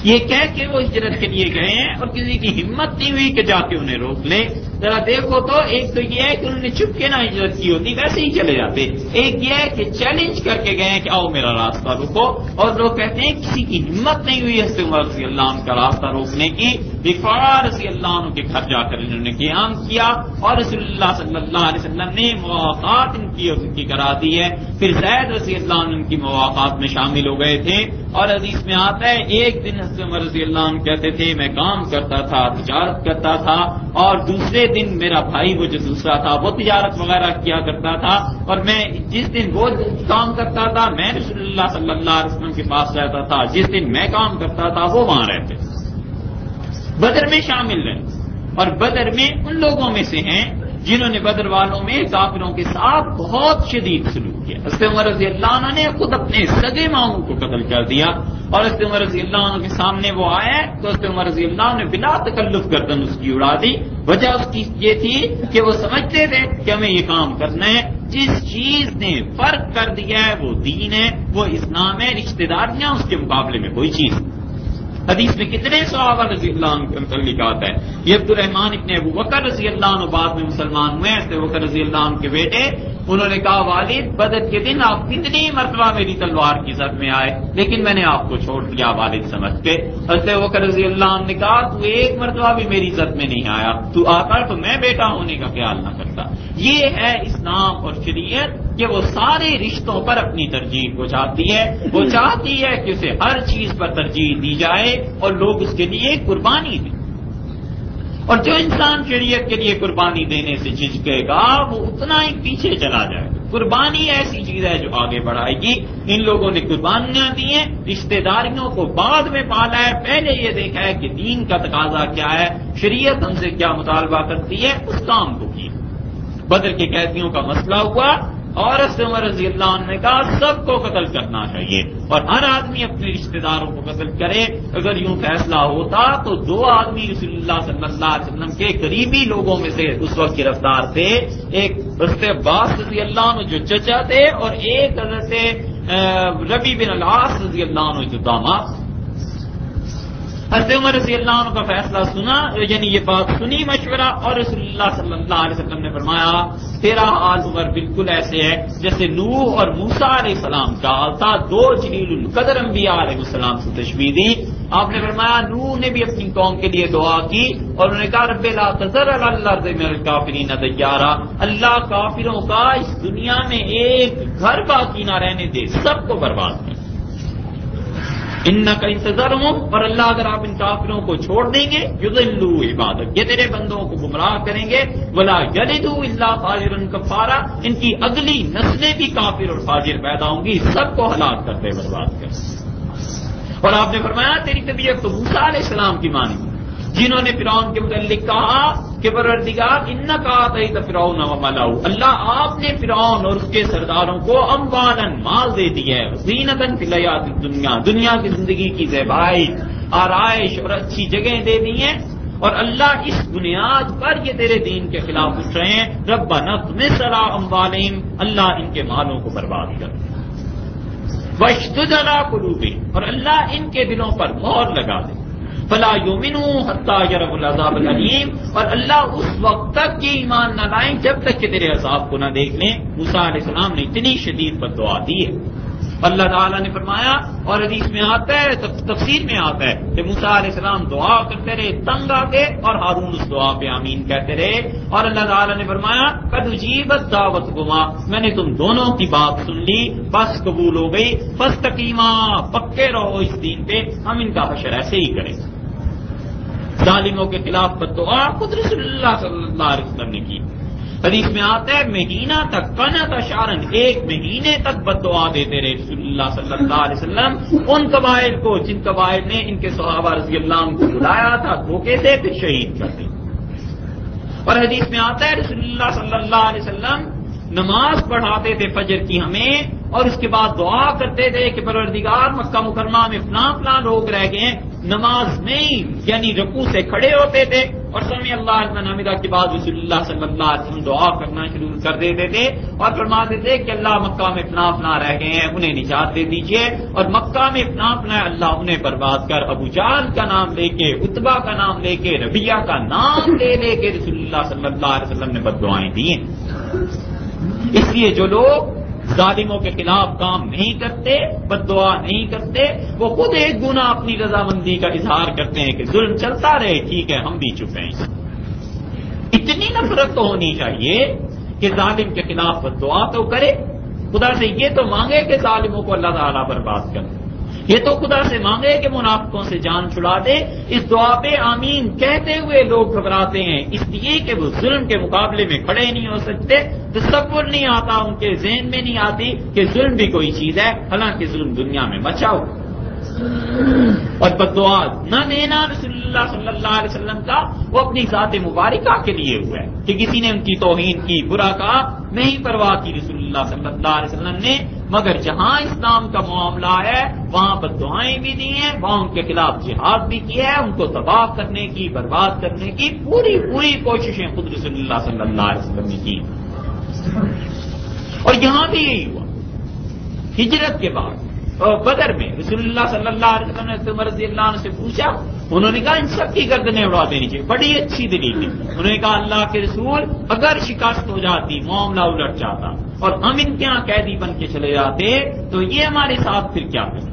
یہ کہہ کے وہ ہجرت کے لیے گئے ہیں اور کسی کی ہمت نہیں ہوئی کہ جا کے انہیں روک لے۔ ذرا دیکھو تو ایک تو یہ ہے کہ انہوں نے چھپ کے نہ ہجرت کی ہوتی، ویسے ہی چلے جاتے، ایک یہ ہے کہ چیلنج کر کے گئے کہ آؤ میرا راستہ روکو، اور لوگ کہتے ہیں کسی کی ہمت نہیں ہوئی حضرت عمر رضی اللہ عنہ کا راستہ روکنے کی۔ غفار رضی اللہ عنہ کے گھر جا کر انہوں نے قیام کیا اور رسول اللہ صلی اللہ علیہ وسلم نے مواقعات ان کی کرا دی ہے۔ پھر زید رضی اللہ عنہ ان کی مواقعات میں شامل ہو گئے تھے، اور حدیث میں آتا ہے ایک دن حضرت عمر رضی اللہ عنہ کہتے تھے میں کام کرتا تھا، تجارت کرتا تھا، اور دوسرے دن میرا بھائی وہ جو دوسرا تھا وہ تجارت وغیرہ کیا کرتا تھا، اور میں جس دن وہ کام کرتا تھا میں رسول اللہ صلی اللہ علیہ وسلم کے پاس رہتا تھا، جس دن میں کام کرتا تھا وہ وہاں رہتے۔ بدر میں شامل رہے، اور بدر میں ان لوگوں میں سے ہیں جنہوں نے بدر والوں میں کافروں کے ساتھ بہت شدید سلوک کیا۔ حضرت عمر رضی اللہ عنہ نے خود اپنے سگے ماموں کو قتل کر دیا، اور حضرت عمر رضی اللہ عنہ کے سامنے وہ آیا تو حضرت عمر رضی اللہ عنہ نے بلا تکلف گردن اس کی اڑا دی۔ وجہ اس کی یہ تھی کہ وہ سمجھتے تھے کہ ہمیں یہ کام کرنا ہے، جس چیز نے فرق کر دیا ہے وہ دین ہے، وہ اسلام ہے، رشتہ داریاں اس کے مقابلے میں کوئی چیز نہیں۔ حدیث میں کتنے صحابہ رضی اللہ عنہ کے متعلق آتا ہے، یہ عبد الرحمن ابن ابو بکر رضی اللہ عنہ بعد میں مسلمان ہوئے، ابو بکر رضی اللہ عنہ کے بیٹے، انہوں نے کہا والد بدر کے دن آپ کتنی مرتبہ میری تلوار کی زد میں آئے لیکن میں نے آپ کو چھوڑ دیا والد سمجھ کے۔ حضرت ابو بکر رضی اللہ عنہ نے کہا تو ایک مرتبہ بھی میری زد میں نہیں آیا، تو آتا تو میں بیٹا ہونے کا خیال نہ کرتا۔ یہ ہے اسلام اور شریعت کہ وہ سارے رشتوں پر اپنی ترجیح کو چاہتی ہے، وہ چاہتی ہے کہ اسے ہر چیز پر ترجیح دی جائے اور لوگ اس کے لیے قربانی دیں، اور جو انسان شریعت کے لیے قربانی دینے سے جھجکے گا وہ اتنا ہی پیچھے چلا جائے گا۔ قربانی ایسی چیز ہے جو آگے بڑھائے گی۔ ان لوگوں نے قربانیاں دی ہیں، رشتہ داریوں کو بعد میں پالا ہے، پہلے یہ دیکھا ہے کہ دین کا تقاضا کیا ہے، شریعت ہم سے کیا مطالبہ کرتی ہے، اس کام کو کیا۔ بدر کے قیدیوں کا مسئلہ ہوا اور حضرت عمر رضی اللہ عنہ نے کہا سب کو قتل کرنا چاہیے اور ہر آدمی اپنے رشتہ داروں کو قتل کرے۔ اگر یوں فیصلہ ہوتا تو دو آدمی رسول اللہ صلی اللہ علیہ وسلم کے قریبی لوگوں میں سے اس وقت گرفتار تھے، ایک حضرت عباس رضی اللہ عنہ جو چچا تھے اور ایک حضرت ربیع بن العاص رضی اللہ عنہ جو داماد۔ حضرت عمر رضی اللہ عنہ کا فیصلہ سنا، یعنی یہ بات سنی مشورہ، اور رسول اللہ صلی اللہ علیہ وسلم نے فرمایا تیرا حال عمر بالکل ایسے ہے جیسے نوح اور موسیٰ علیہ السلام کا حال تھا، دو جلیل القدر انبیاء علیہ السلام سے تشبیہ دی۔ آپ نے فرمایا نوح نے بھی اپنی قوم کے لیے دعا کی اور انہوں نے کہا رب لا تذر علی الارض من الکافرین دیارا، اللہ کافروں کا اس دنیا میں ایک گھر باقی نہ رہنے دے، سب کو برباد کر۔ انک انتظرهم، اور اللہ اگر آپ ان کافروں کو چھوڑ دیں گے یضلوا عبادک، یہ تیرے بندوں کو گمراہ کریں گے، ولا یلدوا الا فاجرا کفارا، ان کی اگلی نسلیں بھی کافر اور فاجر پیدا ہوں گی، سب کو ہلاک کر دے، برباد کر۔ اور آپ نے فرمایا تیری طبیعت تو موسیٰ علیہ السلام کی مانی، جنہوں نے فرعون کے متعلق کہا کہ پروردگار انک آتیت فرعون وملأہ، اللہ آپ نے فرعون اور اس کے سرداروں کو اموالا مال دے دیا ہے، زینۃ فی الحیاۃ الدنیا، دنیا کی زندگی کی زیبائش، آرائش اور اچھی جگہیں دے دی ہیں، اور اللہ اس بنیاد پر یہ تیرے دین کے خلاف اٹھ رہے ہیں، ربنا اطمس علی اموالہم، اللہ ان کے مالوں کو برباد کر، واشدد علی قلوبہم، اور اللہ ان کے دلوں پر مہر لگا دے، فلا یؤمنوا حتی یروا العذاب العلیم، اور اللہ اس وقت تک یہ ایمان نہ لائیں جب تک کہ تیرے عذاب کو نہ دیکھ لیں۔ موسیٰ علیہ السلام نے اتنی شدید بددعا دی ہے، اللہ تعالیٰ نے فرمایا، اور حدیث میں آتا ہے، تفسیر میں آتا ہے کہ موسیٰ علیہ السلام دعا کرتے رہے تنگ آ کے، اور ہارون اس دعا پہ آمین کہتے رہے، اور اللہ تعالیٰ نے فرمایا قد اجیبت دعوتکما، میں نے تم دونوں کی بات سن لی، بس قبول ہو گئی، فاستقیما، پکے رہو اس دین پہ، ہم ان کا حشر ایسے ہی کریں گے۔ ظالموں کے خلاف بددعا خود رسول اللہ صلی اللہ علیہ وسلم نے کی۔ حدیث میں آتا ہے مہینہ تک قنات شارن، ایک مہینے تک بددعا دیتے رہے رسول اللہ صلی اللہ علیہ وسلم ان قبائل کو جن قبائل نے ان کے صحابہ رضی اللہ عنہ کو بلایا تھا دھوکے سے، پھر شہید کر دیا۔ اور حدیث میں آتا ہے رسول اللہ صلی اللہ علیہ وسلم نماز پڑھاتے تھے فجر کی ہمیں، اور اس کے بعد دعا کرتے تھے کہ پروردگار مکہ مکرمہ میں فلاں لوگ رہ گئے ہیں، نماز میں یعنی رکوع سے کھڑے ہوتے تھے اور سمع اللہ لمن حمدہ کے بعد رسول اللہ صلی اللہ علیہ وسلم دعا کرنا شروع کر دیتے تھے اور فرماتے تھے کہ اللہ مکہ میں فلاں رہ گئے ہیں، انہیں نجات دے دیجیے، اور مکہ میں فلاں اللہ انہیں برباد کر، ابو جہل کا نام لے کے، عتبہ کا نام لے کے، ربیہ کا نام لے کے رسول اللہ صلی اللہ علیہ وسلم نے بددعائیں دی ہیں۔ اس لیے جو لوگ ظالموں کے خلاف کام نہیں کرتے، بددعا نہیں کرتے، وہ خود ایک گناہ اپنی رضامندی کا اظہار کرتے ہیں کہ ظلم چلتا رہے، ٹھیک ہے ہم بھی چپ ہیں۔ اتنی نفرت تو ہونی چاہیے کہ ظالم کے خلاف بددعا تو کرے، خدا سے یہ تو مانگے کہ ظالموں کو اللہ تعالیٰ برباد کر، یہ تو خدا سے مانگے کہ منافقوں سے جان چھڑا دے۔ اس دعا پہ آمین کہتے ہوئے لوگ گھبراتے ہیں، اس لیے کہ وہ ظلم کے مقابلے میں کھڑے نہیں ہو سکتے، تصور نہیں آتا، ان کے ذہن میں نہیں آتی کہ ظلم بھی کوئی چیز ہے، حالانکہ ظلم دنیا میں مچا ہو۔ اور بددعا نہ دینا رسول اللہ صلی اللہ علیہ وسلم کا وہ اپنی ذات مبارکہ کے لیے ہوا ہے کہ کسی نے ان کی توہین کی، برا کہا، نہیں پرواہ کی رسول اللہ صلی اللہ علیہ وسلم نے، مگر جہاں اسلام کا معاملہ ہے وہاں بددعائیں بھی دی ہیں، وہاں ان کے خلاف جہاد بھی کیا ہے، ان کو تباہ کرنے کی، برباد کرنے کی پوری کوششیں خود رسول اللہ صلی اللہ علیہ وسلم نے کی۔ اور یہاں بھی یہی ہوا، ہجرت کے بعد بدر میں رسول اللہ صلی اللہ علیہ وسلم نے عمر رضی اللہ عنہ سے پوچھا، انہوں نے کہا ان سب کی گردنیں اڑا دینی چاہیے، بڑی اچھی دلیل تھی۔ انہوں نے کہا اللہ کے رسول اگر شکست ہو جاتی، معاملہ الٹ جاتا اور ہم ان کے یہاں قیدی بن کے چلے جاتے تو یہ ہمارے ساتھ پھر کیا کرتے؟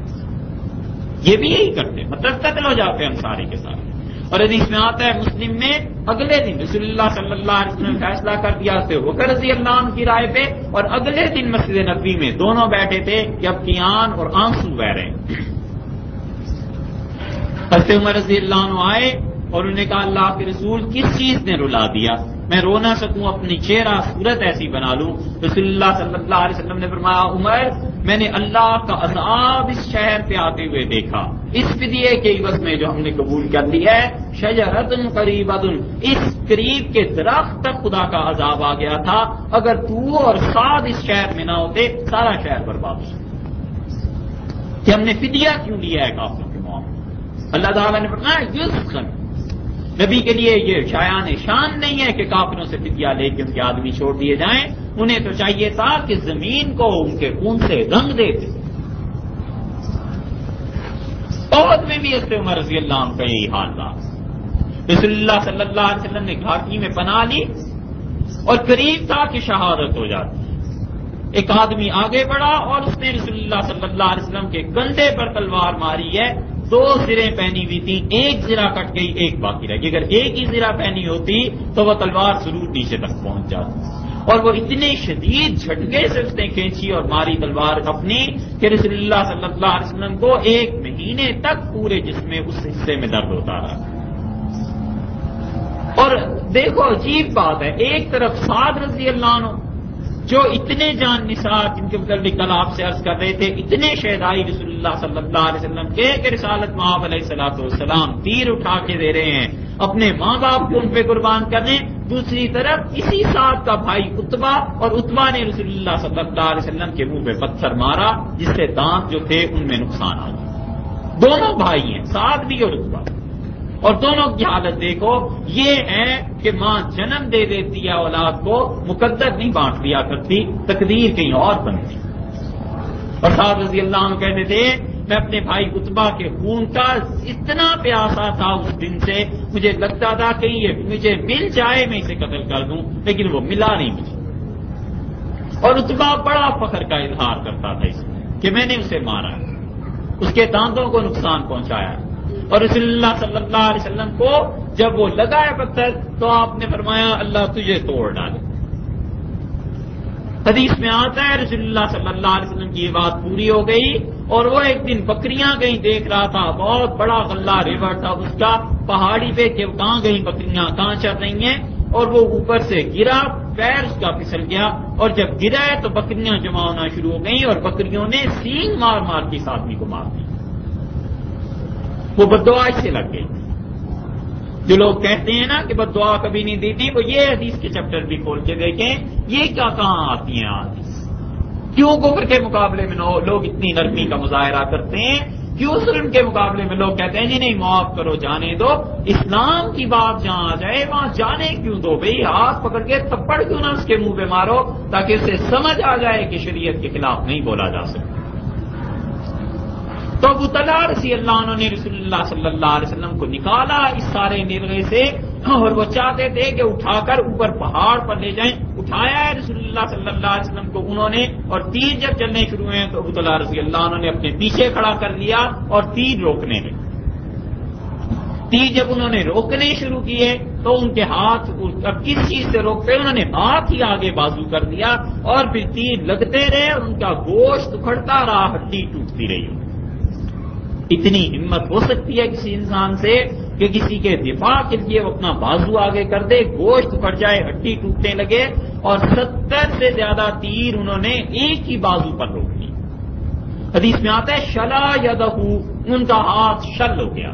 یہ بھی یہی کرتے، مطلب قتل ہو جاتے ہم سارے کے سارے۔ اور حدیث میں آتا ہے مسلم میں اگلے دن رسول اللہ صلی اللہ علیہ وسلم نے فیصلہ کر دیا تھا بکر رضی اللہ عنہ کی رائے پہ، اور اگلے دن مسجد نبوی میں دونوں بیٹھے تھے کہ اب کیان اور آنسو بہ رہے ہیں۔ حضرت عمر رضی اللہ عنہ آئے اور انہوں نے کہا اللہ کے رسول کس چیز نے رلا دیا، میں رو نہ سکوں، اپنی چہرہ صورت ایسی بنا لوں۔ رسول اللہ صلی اللہ علیہ وسلم نے فرمایا عمر میں نے اللہ کا عذاب اس شہر پہ آتے ہوئے دیکھا، اس فدیے کے عوض میں جو ہم نے قبول کر لیا ہے، شجرۃ قریبۃ، اس قریب کے درخت تک خدا کا عذاب آ گیا تھا، اگر تو اور سعد اس شہر میں نہ ہوتے سارا شہر برباد ہو جاتا۔ کہ ہم نے فدیہ کیوں لیا ہے کافروں کے معاملے؟ اللہ تعالیٰ نے فرمایا یسخن، نبی کے لیے یہ شایان شان نہیں ہے کہ کافروں سے فدیہ لے کے ان کے آدمی چھوڑ دیے جائیں، انہیں تو چاہیے تھا کہ زمین کو ان کے خون سے رنگ دیتے۔ عہد میں بھی حضرت عمر رضی اللہ عنہ کا یہی حال تھا، رسول اللہ صلی اللہ علیہ وسلم نے گھاٹی میں پناہ لی اور قریب تھا کہ شہادت ہو جاتی، ایک آدمی آگے بڑھا اور اس نے رسول اللہ صلی اللہ علیہ وسلم کے کندھے پر تلوار ماری ہے، 2 زریں پہنی ہوئی تھی، ایک زرہ کٹ گئی، ایک باقی رہ گئی، اگر ایک ہی زرہ پہنی ہوتی تو وہ تلوار ضرور نیچے تک پہنچ جاتی، اور وہ اتنے شدید جھٹکے سے اس نے کھینچی اور ماری تلوار اپنی کہ رسول اللہ صلی اللہ علیہ وسلم کو 1 مہینے تک پورے جسم میں اس حصے میں درد ہوتا رہا۔ اور دیکھو عجیب بات ہے، ایک طرف سعد رضی اللہ عنہ جو اتنے جان نثار، جن کے متعلق کل آپ سے عرض کر رہے تھے، اتنے شہدائی رسول اللہ صلی اللہ علیہ وسلم کے کہ رسالت مآب علیہ الصلوۃ والسلام تیر اٹھا کے دے رہے ہیں، اپنے ماں باپ کو ان پہ قربان کرنے، دوسری طرف اسی سعد کا بھائی عتبہ، اور عتبہ نے رسول اللہ صلی اللہ علیہ وسلم کے منہ پہ پتھر مارا جس سے دانت جو تھے ان میں نقصان آ گیا۔ دونوں بھائی ہیں، سعد بھی اور عتبہ، اور دونوں کی حالت دیکھو، یہ ہے کہ ماں جنم دے دیتی ہے اولاد کو، مقدر نہیں بانٹ دیا کرتی، تقدیر کہیں اور بنتی۔ اور صاحب رضی اللہ عنہ کہتے تھے میں اپنے بھائی عتبہ کے خون کا اتنا پیاسا تھا اس دن سے، مجھے لگتا تھا کہ یہ مجھے مل جائے میں اسے قتل کر دوں، لیکن وہ ملا نہیں مجھے۔ اور عتبہ بڑا فخر کا اظہار کرتا تھا اس میں کہ میں نے اسے مارا، اس کے دانتوں کو نقصان پہنچایا، اور رسول اللہ صلی اللہ علیہ وسلم کو جب وہ لگا ہے پتھر تو آپ نے فرمایا اللہ تجھے توڑ ڈالے۔ حدیث میں آتا ہے رسول اللہ صلی اللہ علیہ وسلم کی یہ بات پوری ہو گئی، اور وہ ایک دن بکریاں کہیں دیکھ رہا تھا، بہت بڑا غلہ ریور تھا اس کا پہاڑی پہ، کہ کہاں گئی بکریاں، کہاں چل رہی ہیں، اور وہ اوپر سے گرا، پیر اس کا پھسل گیا، اور جب گرا ہے تو بکریاں جمع ہونا شروع ہو گئیں اور بکریوں نے سینگ مار مار کے اس آدمی کو مار دیا، وہ بددعا سے لگ گئی۔ جو لوگ کہتے ہیں نا کہ بس دعا کبھی نہیں دیتی، وہ یہ حدیث کے چیپٹر بھی کھول کے دیکھیں، یہ کیا کہاں آتی ہیں آج؟ کیوں کفر کے مقابلے میں لوگ اتنی نرمی کا مظاہرہ کرتے ہیں؟ کیوں ظلم کے مقابلے میں لوگ کہتے ہیں جی نہیں معاف کرو جانے دو؟ اسلام کی بات جہاں آ جائے وہاں جانے کیوں دو بھئی؟ ہاتھ پکڑ کے تھپڑ کیوں نہ اس کے منہ پہ مارو تاکہ اسے سمجھ آ جائے کہ شریعت کے خلاف نہیں بولا جا سکتا۔ تو ابو طلحہ رضی اللہ عنہ نے رسول اللہ صلی اللہ علیہ وسلم کو نکالا اس سارے نرغے سے، اور وہ چاہتے تھے کہ اٹھا کر اوپر پہاڑ پر لے جائیں۔ اٹھایا ہے رسول اللہ صلی اللہ علیہ وسلم کو انہوں نے، اور تیر جب چلنے شروع ہوئے تو ابو طلحہ رضی اللہ عنہ نے اپنے پیچھے کھڑا کر لیا اور تیر روکنے لگے۔ تیر جب انہوں نے روکنے شروع کیے تو ان کے ہاتھ اب کس چیز سے روکتے، انہوں نے ہاتھ ہی آگے بازو کر دیا، اور پھر تیر لگتے رہے اور ان کا گوشت اکھڑتا رہا، ہڈی ٹوٹتی رہی۔ اتنی ہمت ہو سکتی ہے کسی انسان سے کہ کسی کے دفاع کے لیے وہ اپنا بازو آگے کر دے، گوشت پھٹ جائے، ہڈی ٹوٹنے لگے، اور 70 سے زیادہ تیر انہوں نے ایک ہی بازو پر روک لی۔ حدیث میں آتا ہے شلا یدہ، ان کا ہاتھ شل ہو گیا،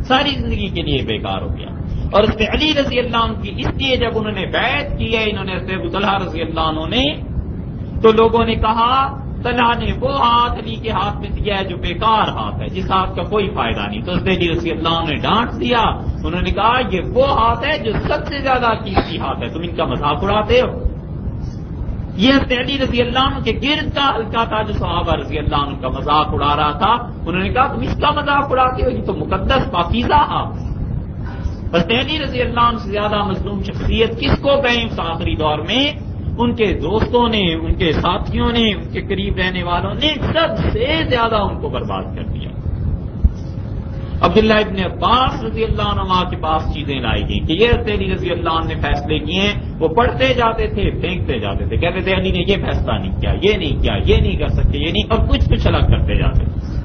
ساری زندگی کے لیے بیکار ہو گیا۔ اور اس پہ علی رضی اللہ عنہ کی اس لیے جب انہوں نے بیعت کی ہے انہوں نے ابو طلحہ رضی اللہ عنہ نے، تو لوگوں نے کہا طلحہ نے وہ ہاتھ علی کے ہاتھ میں دیا ہے جو بیکار ہاتھ ہے، جس ہاتھ کا کوئی فائدہ نہیں۔ تو علی رضی اللہ عنہ نے ڈانٹ دیا، انہوں نے کہا یہ وہ ہاتھ ہے جو سب سے زیادہ قیمتی ہاتھ ہے، تم ان کا مذاق اڑاتے ہو۔ یہ علی رضی اللہ عنہ کے گرد کا حلقہ تھا جو صحابہ رضی اللہ عنہ کا مذاق اڑا رہا تھا، انہوں نے کہا تم اس کا مذاق اڑاتے ہو، یہ تو مقدس پاکیزہ ہاتھ ہے۔ بس علی رضی اللہ عنہ سے زیادہ مظلوم شخصیت کس کو کہیں اس آخری دور میں؟ ان کے دوستوں نے، ان کے ساتھیوں نے، ان کے قریب رہنے والوں نے سب سے زیادہ ان کو برباد کر دیا۔ عبداللہ ابن عباس رضی اللہ عنہ کے پاس چیزیں لائی گئیں کہ یہ علی رضی اللہ عنہ نے فیصلے کیے ہیں، وہ پڑھتے جاتے تھے پھینکتے جاتے تھے، کہتے تھے علی نے یہ فیصلہ نہیں کیا، یہ نہیں کیا، یہ نہیں کر سکتے، یہ نہیں، اور کچھ الگ کرتے جاتے تھے،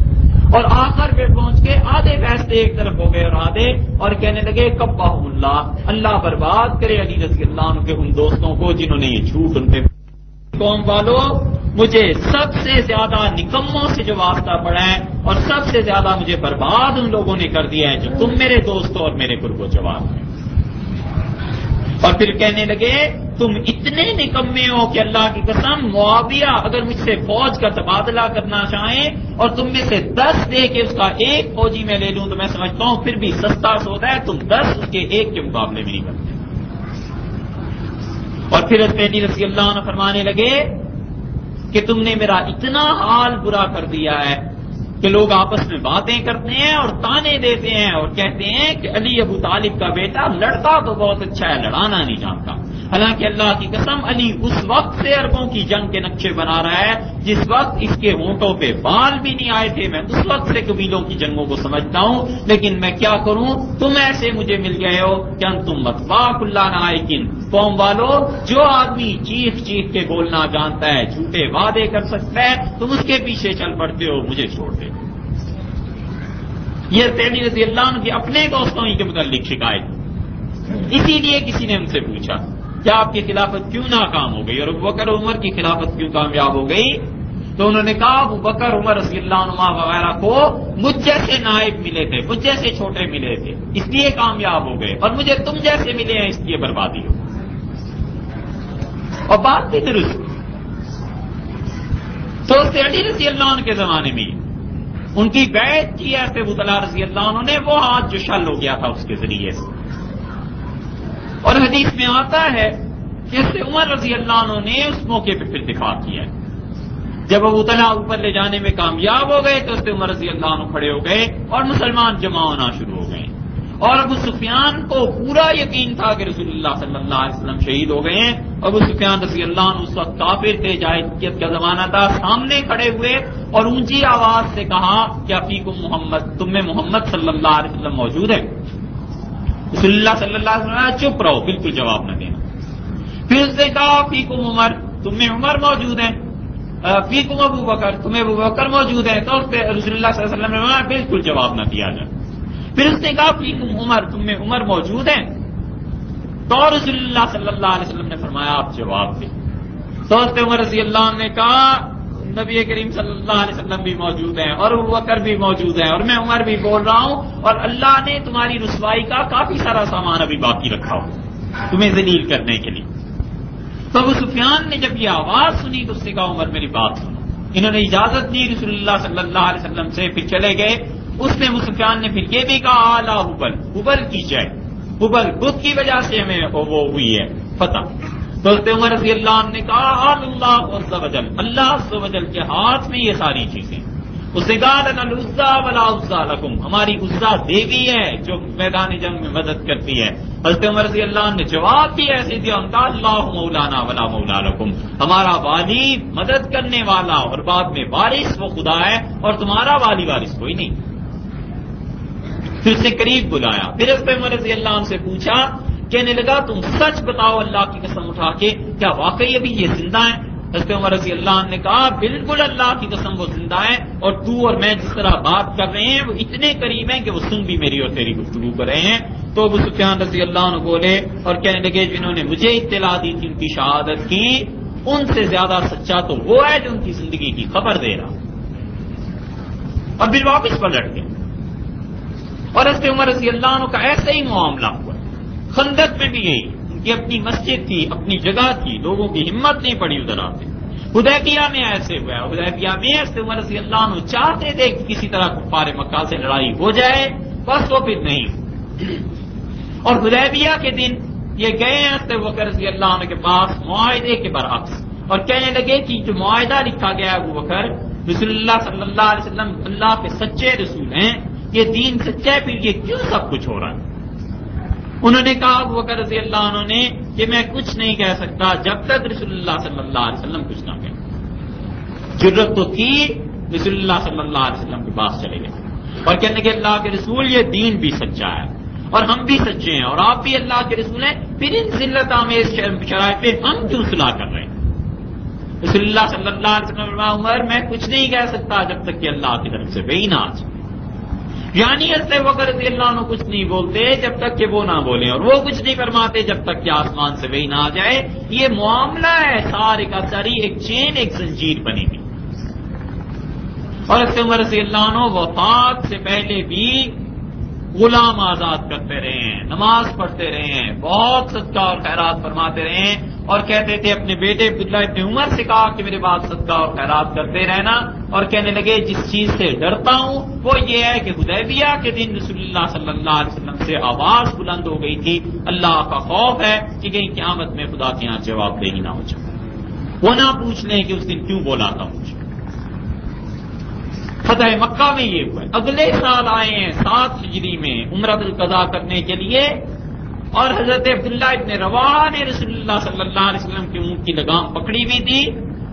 اور آخر پہ پہنچ کے آدھے فیصلے ایک طرف ہو گئے اور آدھے، اور کہنے لگے کبہم اللہ، اللہ برباد کرے علی رضی اللہ عنہ کے ان دوستوں کو جنہوں نے یہ جھوٹ ان پہ۔ قوم والو، مجھے سب سے زیادہ نکموں سے جو واسطہ پڑا ہے اور سب سے زیادہ مجھے برباد ان لوگوں نے کر دیا ہے جو تم میرے دوست اور میرے قرب و جوار ہیں۔ اور پھر کہنے لگے تم اتنے نکمے ہو کہ اللہ کی قسم معاویہ اگر مجھ سے فوج کا تبادلہ کرنا چاہیں اور تم میں سے 10 دے کے اس کا ایک فوجی میں لے لوں تو میں سمجھتا ہوں پھر بھی سستا سودا ہے، تم 10 اس کے ایک کے مقابلے میں نہیں کرتے۔ اور پھر علی رضی اللہ عنہ فرمانے لگے کہ تم نے میرا اتنا حال برا کر دیا ہے کہ لوگ آپس میں باتیں کرتے ہیں اور تانے دیتے ہیں اور کہتے ہیں کہ علی ابو طالب کا بیٹا لڑتا تو بہت اچھا ہے، لڑانا نہیں جانتا۔ حالانکہ اللہ کی قسم علی اس وقت سے عربوں کی جنگ کے نقشے بنا رہا ہے جس وقت اس کے ہونٹوں پہ بال بھی نہیں آئے تھے۔ میں اس وقت سے قبیلوں کی جنگوں کو سمجھتا ہوں، لیکن میں کیا کروں، تم ایسے مجھے مل گئے ہو کہ تم متواق اللہ نائکن۔ قوم والو، جو آدمی چیخ چیخ کے بولنا جانتا ہے، جھوٹے وعدے کر سکتا ہے، تم اس کے پیچھے چل پڑتے ہو، مجھے چھوڑ دے۔ یہ علی رضی اللہ عنہ کے اپنے دوستوں ہی کے متعلق شکایت۔ اسی لیے کسی نے ان سے پوچھا کیا آپ کی خلافت کیوں ناکام ہو گئی اور ابو بکر عمر کی خلافت کیوں کامیاب ہو گئی؟ تو انہوں نے کہا ابو بکر عمر رضی اللہ عنہ وغیرہ کو مجھ جیسے نائب ملے تھے، مجھ جیسے چھوٹے ملے تھے، اس لیے کامیاب ہو گئے، اور مجھے تم جیسے ملے ہیں اس لیے بربادی ہو۔ اور بات بھی درست، تو علی رضی اللہ عنہ کے زمانے میں ان کی بیعت کی ہے ابو طلحہ رضی اللہ عنہ نے، وہ ہاتھ جو شل ہو گیا تھا اس کے ذریعے سے۔ اور حدیث میں آتا ہے کہ اس سے عمر رضی اللہ عنہ نے اس موقع پہ پھر دفاع کیا ہے۔ جب ابو طلحہ اوپر لے جانے میں کامیاب ہو گئے تو اس سے عمر رضی اللہ عنہ کھڑے ہو گئے اور مسلمان جمع ہونا شروع ہو گئے، اور ابو سفیان کو پورا یقین تھا کہ رسول اللہ صلی اللہ علیہ وسلم شہید ہو گئے ہیں۔ ابو سفیان رضی اللہ عنہ اس وقت کافر تھے، جاہلیت کا زمانہ تھا، سامنے کھڑے ہوئے اور اونچی آواز سے کہا کیا فیکم محمد، تم میں محمد صلی اللہ علیہ وسلم موجود ہے؟ رسول اللہ صلی اللہ علیہ وسلم چپ رہو، بالکل جواب نہ دینا۔ پھر اس نے کہا فیکم عمر، تم میں عمر موجود ہے؟ فیکم ابو بکر، تمہیں ابو بکر موجود ہے؟ تو رسول اللہ صلی اللہ علیہ وسلم نے بالکل جواب نہ دیا جائے۔ پھر اس نے کہا فیکم عمر، تم میں عمر موجود ہے؟ تو رسول اللہ صلی اللہ علیہ وسلم نے فرمایا آپ جواب دیں۔ تو عمر رضی اللہ عنہ نے کہا نبی کریم صلی اللہ علیہ وسلم بھی موجود ہیں اور ابو بکر بھی موجود ہیں اور میں عمر بھی بول رہا ہوں، اور اللہ نے تمہاری رسوائی کا کافی سارا سامان ابھی باقی رکھا ہو تمہیں ذلیل کرنے کے لیے۔ تو ابو سفیان نے جب یہ آواز سنی تو اس نے کہا عمر میری بات سنو۔ انہوں نے اجازت دی رسول اللہ صلی اللہ علیہ وسلم سے، پھر چلے گئے۔ اس نے ابو سفیان نے پھر یہ بھی کہا اعلیٰ حبل کی جائے، حبل بت کی وجہ سے ہمیں وہ ہوئی ہے فتح۔ تو حضرت عمر رضی اللہ عنہ نے کہا اللہ عز وجل، اللہ عز وجل کے ہاتھ میں یہ ساری چیزیں۔ اس نے کہا لنا العزا ولا عزا لکم، ہماری عزا دیوی ہے جو میدان جنگ میں مدد کرتی ہے۔ حضرت عمر رضی اللہ عنہ نے جواب بھی ایسے دیا، ان کا اللہ مولانا ولا مولا لکم، ہمارا والی مدد کرنے والا اور بعد میں وارث وہ خدا ہے اور تمہارا والی وارث کوئی نہیں۔ پھر اس نے قریب بلایا، پھر حضرت عمر رضی اللہ عنہ سے پوچھا، کہنے لگا تم سچ بتاؤ اللہ کی قسم اٹھا کے، کیا واقعی ابھی یہ زندہ ہیں؟ حضرت عمر رضی اللہ عنہ نے کہا بالکل اللہ کی قسم وہ زندہ ہے، اور تو اور میں جس طرح بات کر رہے ہیں وہ اتنے قریب ہیں کہ وہ سن بھی میری اور تیری گفتگو کر رہے ہیں۔ تو ابو سفیان رضی اللہ عنہ بولے اور کہنے لگے جنہوں نے مجھے اطلاع دی تھی ان کی شہادت کی، ان سے زیادہ سچا تو وہ ہے جو ان کی زندگی کی خبر دے رہا۔ اور پھر واپس پلٹ گئے، اور حضرت عمر رضی اللہ عنہ کا ایسا ہی معاملہ ہوا۔ خندق میں بھی یہی، ان کی اپنی مسجد تھی، اپنی جگہ تھی، لوگوں کی ہمت نہیں پڑی ادھر آتے۔ حدیبیہ میں ایسے ہوا، حدیبیہ میں حضرت عمر رضی اللہ عنہ چاہتے تھے کہ کسی طرح کفار مکہ سے لڑائی ہو جائے، بس وہ پھر نہیں۔ اور حدیبیہ کے دن یہ گئے حضرت بکر رضی اللہ عنہ کے پاس معاہدے کے برعکس، اور کہنے لگے کہ جو معاہدہ لکھا گیا ہے ابو بکر، رسول اللہ صلی اللہ علیہ وسلم اللہ کے سچے رسول ہیں، یہ دین سچا ہے، پھر یہ کیوں سب کچھ ہو رہا ہے؟ انہوں نے کہا ابو بکر رضی اللہ عنہ نے کہ میں کچھ نہیں کہہ سکتا جب تک رسول اللہ صلی اللہ علیہ وسلم کچھ نہ کہے۔ جرت تو تھی، رسول اللہ صلی اللہ علیہ وسلم کے پاس چلے گئے اور کہنے کہ اللہ کے رسول یہ دین بھی سچا ہے اور ہم بھی سچے ہیں اور آپ بھی اللہ کے رسول ہیں، پھر ان ذلت آمیز شرائط پہ ہم کیوں صلاح کر رہے ہیں؟ رسول اللہ صلی اللہ علیہ وسلم نے عمر میں کچھ نہیں کہہ سکتا جب تک کہ اللہ کی طرف سے وحی نہ آ جائے، یعنی حضرت بکر رضی اللہ عنہ کچھ نہیں بولتے جب تک کہ وہ نہ بولیں، اور وہ کچھ نہیں فرماتے جب تک کہ آسمان سے وحی نہ آ جائے۔ یہ معاملہ ہے سارے کا ساری ایک چین، ایک زنجیر بنی ہوئی۔ اور حضرت عمر رضی اللہ عنہ وفات سے پہلے بھی غلام آزاد کرتے رہے ہیں، نماز پڑھتے رہے ہیں، بہت صدقہ اور خیرات فرماتے رہے ہیں، اور کہتے تھے اپنے بیٹے عبداللہ ابن عمر سے کہا کہ میرے بعد صدقہ اور خیرات کرتے رہنا، اور کہنے لگے جس چیز سے ڈرتا ہوں وہ یہ ہے کہ حدیبیہ کے دن رسول اللہ صلی اللہ علیہ وسلم سے آواز بلند ہو گئی تھی، اللہ کا خوف ہے کہ کہیں قیامت میں خدا کے یہاں جواب دہی نہ ہو جائے، وہ نہ پوچھ لیں کہ اس دن کیوں بولا تھا مجھے۔ فتح مکہ میں یہ ہوا ہے۔ اگلے سال آئے ہیں 7 ہجری میں عمرۃ القضاء کرنے کے لیے، اور حضرت عبداللہ ابن رواحہ نے رسول اللہ صلی اللہ علیہ وسلم کی اونٹ کی لگام پکڑی ہوئی تھی،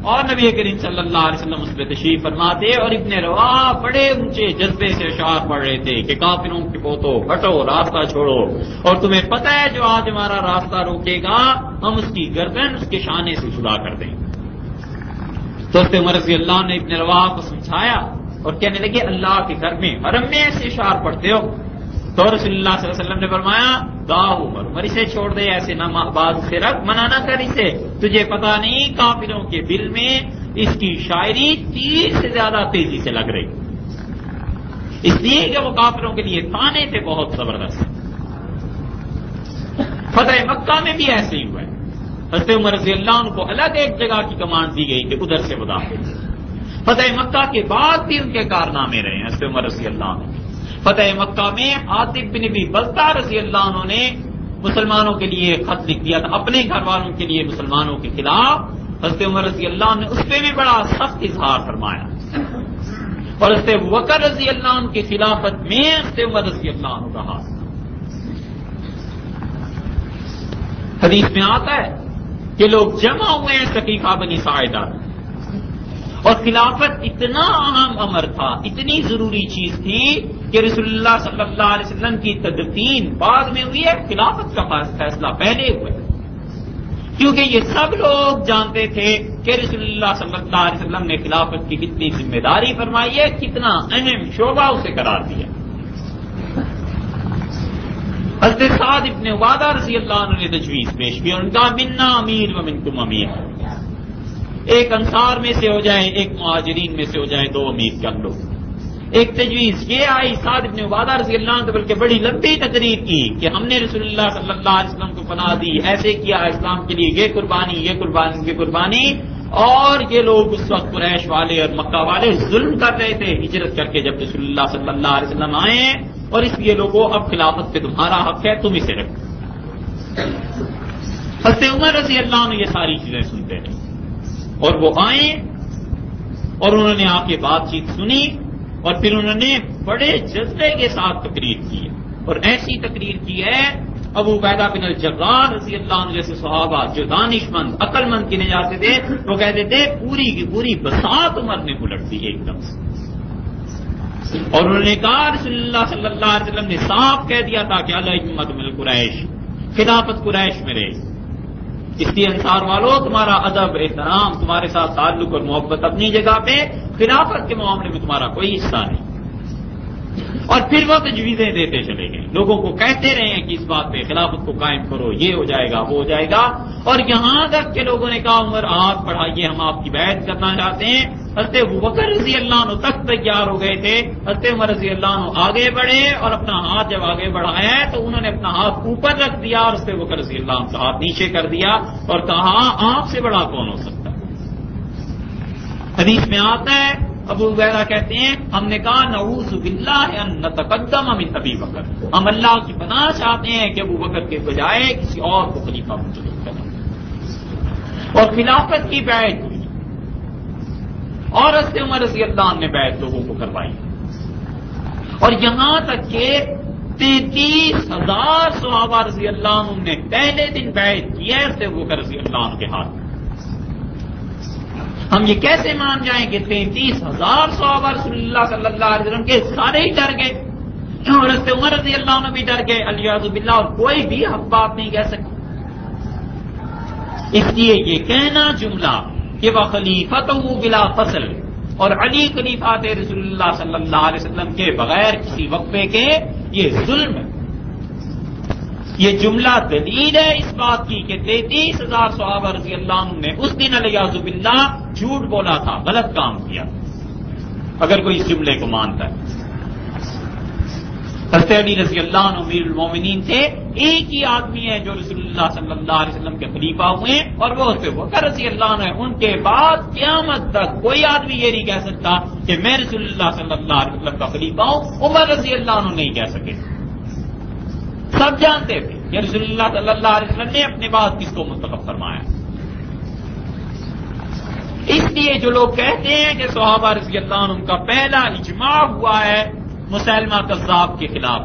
اور نبی کریم صلی اللہ علیہ وسلم اس پہ تشریف فرما تھے، اور ابن رواحہ بڑے اونچے جذبے سے اشعار پڑھ رہے تھے کہ کافروں کے پوتو ہٹو، راستہ چھوڑو، اور تمہیں پتہ ہے جو آج ہمارا راستہ روکے گا ہم اس کی گردن اس کے شانے سے جدا کر دیں گے۔ تو حضرت عمر رضی اللہ نے ابن رواحہ کو سمجھایا اور کہنے لگے اللہ کے گھر میں حرم میں ایسے اشعار پڑھتے ہو؟ تو رسول اللہ صلی اللہ علیہ وسلم نے فرمایا عمر اسے چھوڑ دے، ایسے نہ بات سے رکھ، منع نہ کر اسے، تجھے پتا نہیں کافروں کے دل میں اس کی شاعری تیر سے زیادہ تیزی سے لگ رہی، اس لیے کہ وہ کافروں کے لیے تانے تھے بہت زبردست۔ فتح مکہ میں بھی ایسے ہی ہوا ہے، حضرت عمر رضی اللہ عنہ کو الگ ایک جگہ کی کمانڈ دی گئی کہ ادھر سے مدافع۔ فتح مکہ کے بعد بھی ان کے کارنامے رہے ہیں حضرت عمر رضی اللہ عنہ۔ فتح مکہ میں عاطف بن ابی بلتہ رضی اللہ عنہ نے مسلمانوں کے لیے خط لکھ دیا تھا، اپنے گھر والوں کے لیے مسلمانوں کے خلاف۔ حضرت عمر رضی اللہ عنہ نے اس پہ بھی بڑا سخت اظہار فرمایا، اور حضرت بکر رضی اللہ عنہ کی خلافت میں حضرت عمر رضی اللہ عنہ کا ہاتھ۔ حدیث میں آتا ہے کہ لوگ جمع ہوئے ہیں سقیفہ بنی ساعدہ، اور خلافت اتنا اہم امر تھا، اتنی ضروری چیز تھی کہ رسول اللہ صلی اللہ علیہ وسلم کی تدفین بعد میں ہوئی ہے، خلافت کا فیصلہ پہلے ہوا ہے، کیونکہ یہ سب لوگ جانتے تھے کہ رسول اللہ صلی اللہ علیہ وسلم نے خلافت کی کتنی ذمہ داری فرمائی ہے، کتنا اہم شعبہ اسے قرار دیا۔ حضرت سعد ابن عبادہ رضی اللہ عنہ نے تجویز پیش کی، اور ان کا منا امیر و منکم امیر، ایک انصار میں سے ہو جائے، ایک مہاجرین میں سے ہو جائے، دو امیر کر لو۔ ایک تجویز یہ آئی سعد بن عبادہ رضی اللہ عنہ بلکہ بڑی لمبی تقریر کی کہ ہم نے رسول اللہ صلی اللہ علیہ وسلم کو پناہ دی، ایسے کیا اسلام کے لیے، یہ قربانی یہ قربانی یہ قربانی، اور یہ لوگ اس وقت قریش والے اور مکہ والے ظلم کر رہے تھے ہجرت کر کے جب رسول اللہ صلی اللہ علیہ وسلم آئے، اور اس لیے لوگوں اب خلافت پہ تمہارا حق ہے، تم اسے رکھو۔ حضرت عمر رضی اللہ عنہ یہ ساری چیزیں سنتے رہے اور وہ آئے اور انہوں نے آ کے بات چیت سنی اور پھر انہوں نے بڑے جذبے کے ساتھ تقریر کی ہے، اور ایسی تقریر کی ہے ابو عبیدہ بن الجراح رضی اللہ عنہ جیسے صحابہ جو دانش مند عقل مند گنے جاتے تھے وہ کہتے تھے پوری کی پوری بساط عمر نے الٹ دی ایک دم سے، اور انہوں نے کہا رسول اللہ صلی اللہ علیہ وسلم نے صاف کہہ دیا تھا کہ الامۃ من قریش، خلافت قریش میں رہے، اس لیے انصار والوں تمہارا ادب احترام تمہارے ساتھ تعلق اور محبت اپنی جگہ پہ، خلافت کے معاملے میں تمہارا کوئی حصہ نہیں۔ اور پھر وہ تجویزیں دیتے چلے گئے، لوگوں کو کہتے رہے ہیں کہ اس بات پہ خلافت کو قائم کرو، یہ ہو جائے گا وہ ہو جائے گا، اور یہاں تک کہ لوگوں نے کہا عمر ہاتھ بڑھائیے ہم آپ کی بیعت کرنا چاہتے ہیں۔ حضرت ابوبکر رضی اللہ عنہ تک تیار ہو گئے تھے، حضرت عمر رضی اللہ عنہ آگے بڑھے اور اپنا ہاتھ جب آگے بڑھایا تو انہوں نے اپنا ہاتھ اوپر رکھ دیا اور حضرت ابوبکر رضی اللہ عنہ کا ہاتھ نیچے کر دیا اور کہا آپ سے بڑا کون ہو سکتا ہے۔ حدیث میں آتا ہے ابو عبیدہ کہتے ہیں ہم نے کہا نعوذ باللہ ان نتقدم من ابی بکر، ہم اللہ کی پناہ چاہتے ہیں کہ ابو بکر کے بجائے کسی اور کو خلیفہ منتخب کریں، اور خلافت کی بیعت ہوئی اور حضرت عمر رضی اللہ عنہ نے بیعت لوگوں کو کروائی، اور یہاں تک کہ 33,000 صحابہ رضی اللہ عنہ نے پہلے دن بیعت کی ہے حضرت ابوبکر رضی اللہ عنہ کے ہاتھ۔ ہم یہ کیسے مان جائیں کہ 33,000 صحابہ رسول اللہ صلی اللہ علیہ وسلم کے سارے ہی ڈر گئے، اور حضرت عمر رضی اللہ عنہ بھی ڈر گئے الیاذ باللہ، اور کوئی بھی حق بات نہیں کہہ سکتا۔ اس لیے یہ کہنا جملہ کہ وخلیفتہ بلا فصل، اور علی خلیفہ تھے رسول اللہ صلی اللہ علیہ وسلم کے بغیر کسی وقفے کے، یہ ظلم ہے۔ یہ جملہ دلیل ہے اس بات کی کہ 33,000 صحابہ رضی اللہ عنہ نے اس دن الیاذ باللہ جھوٹ بولا تھا، غلط کام کیا، اگر کوئی اس جملے کو مانتا ہے۔ حضرت علی رضی اللہ عنہ امیر المومنین تھے، ایک ہی آدمی ہے جو رسول اللہ صلی اللہ علیہ وسلم کے خلیفہ ہوئے اور وہ حضرت ابوبکر رضی اللہ عنہ ہے۔ ان کے بعد قیامت تک کوئی آدمی یہ نہیں کہہ سکتا کہ میں رسول اللہ صلی اللہ علیہ وسلم کا خلیفہ ہوں، عمر رضی اللہ عنہ نہیں کہہ سکے۔ سب جانتے تھے کہ رسول اللہ صلی اللہ علیہ وسلم نے اپنے بعد کس کو منتخب فرمایا۔ اس لیے جو لوگ کہتے ہیں کہ صحابہ رضی اللہ عنہ کا پہلا اجماع ہوا ہے مسیلمہ کذاب کے خلاف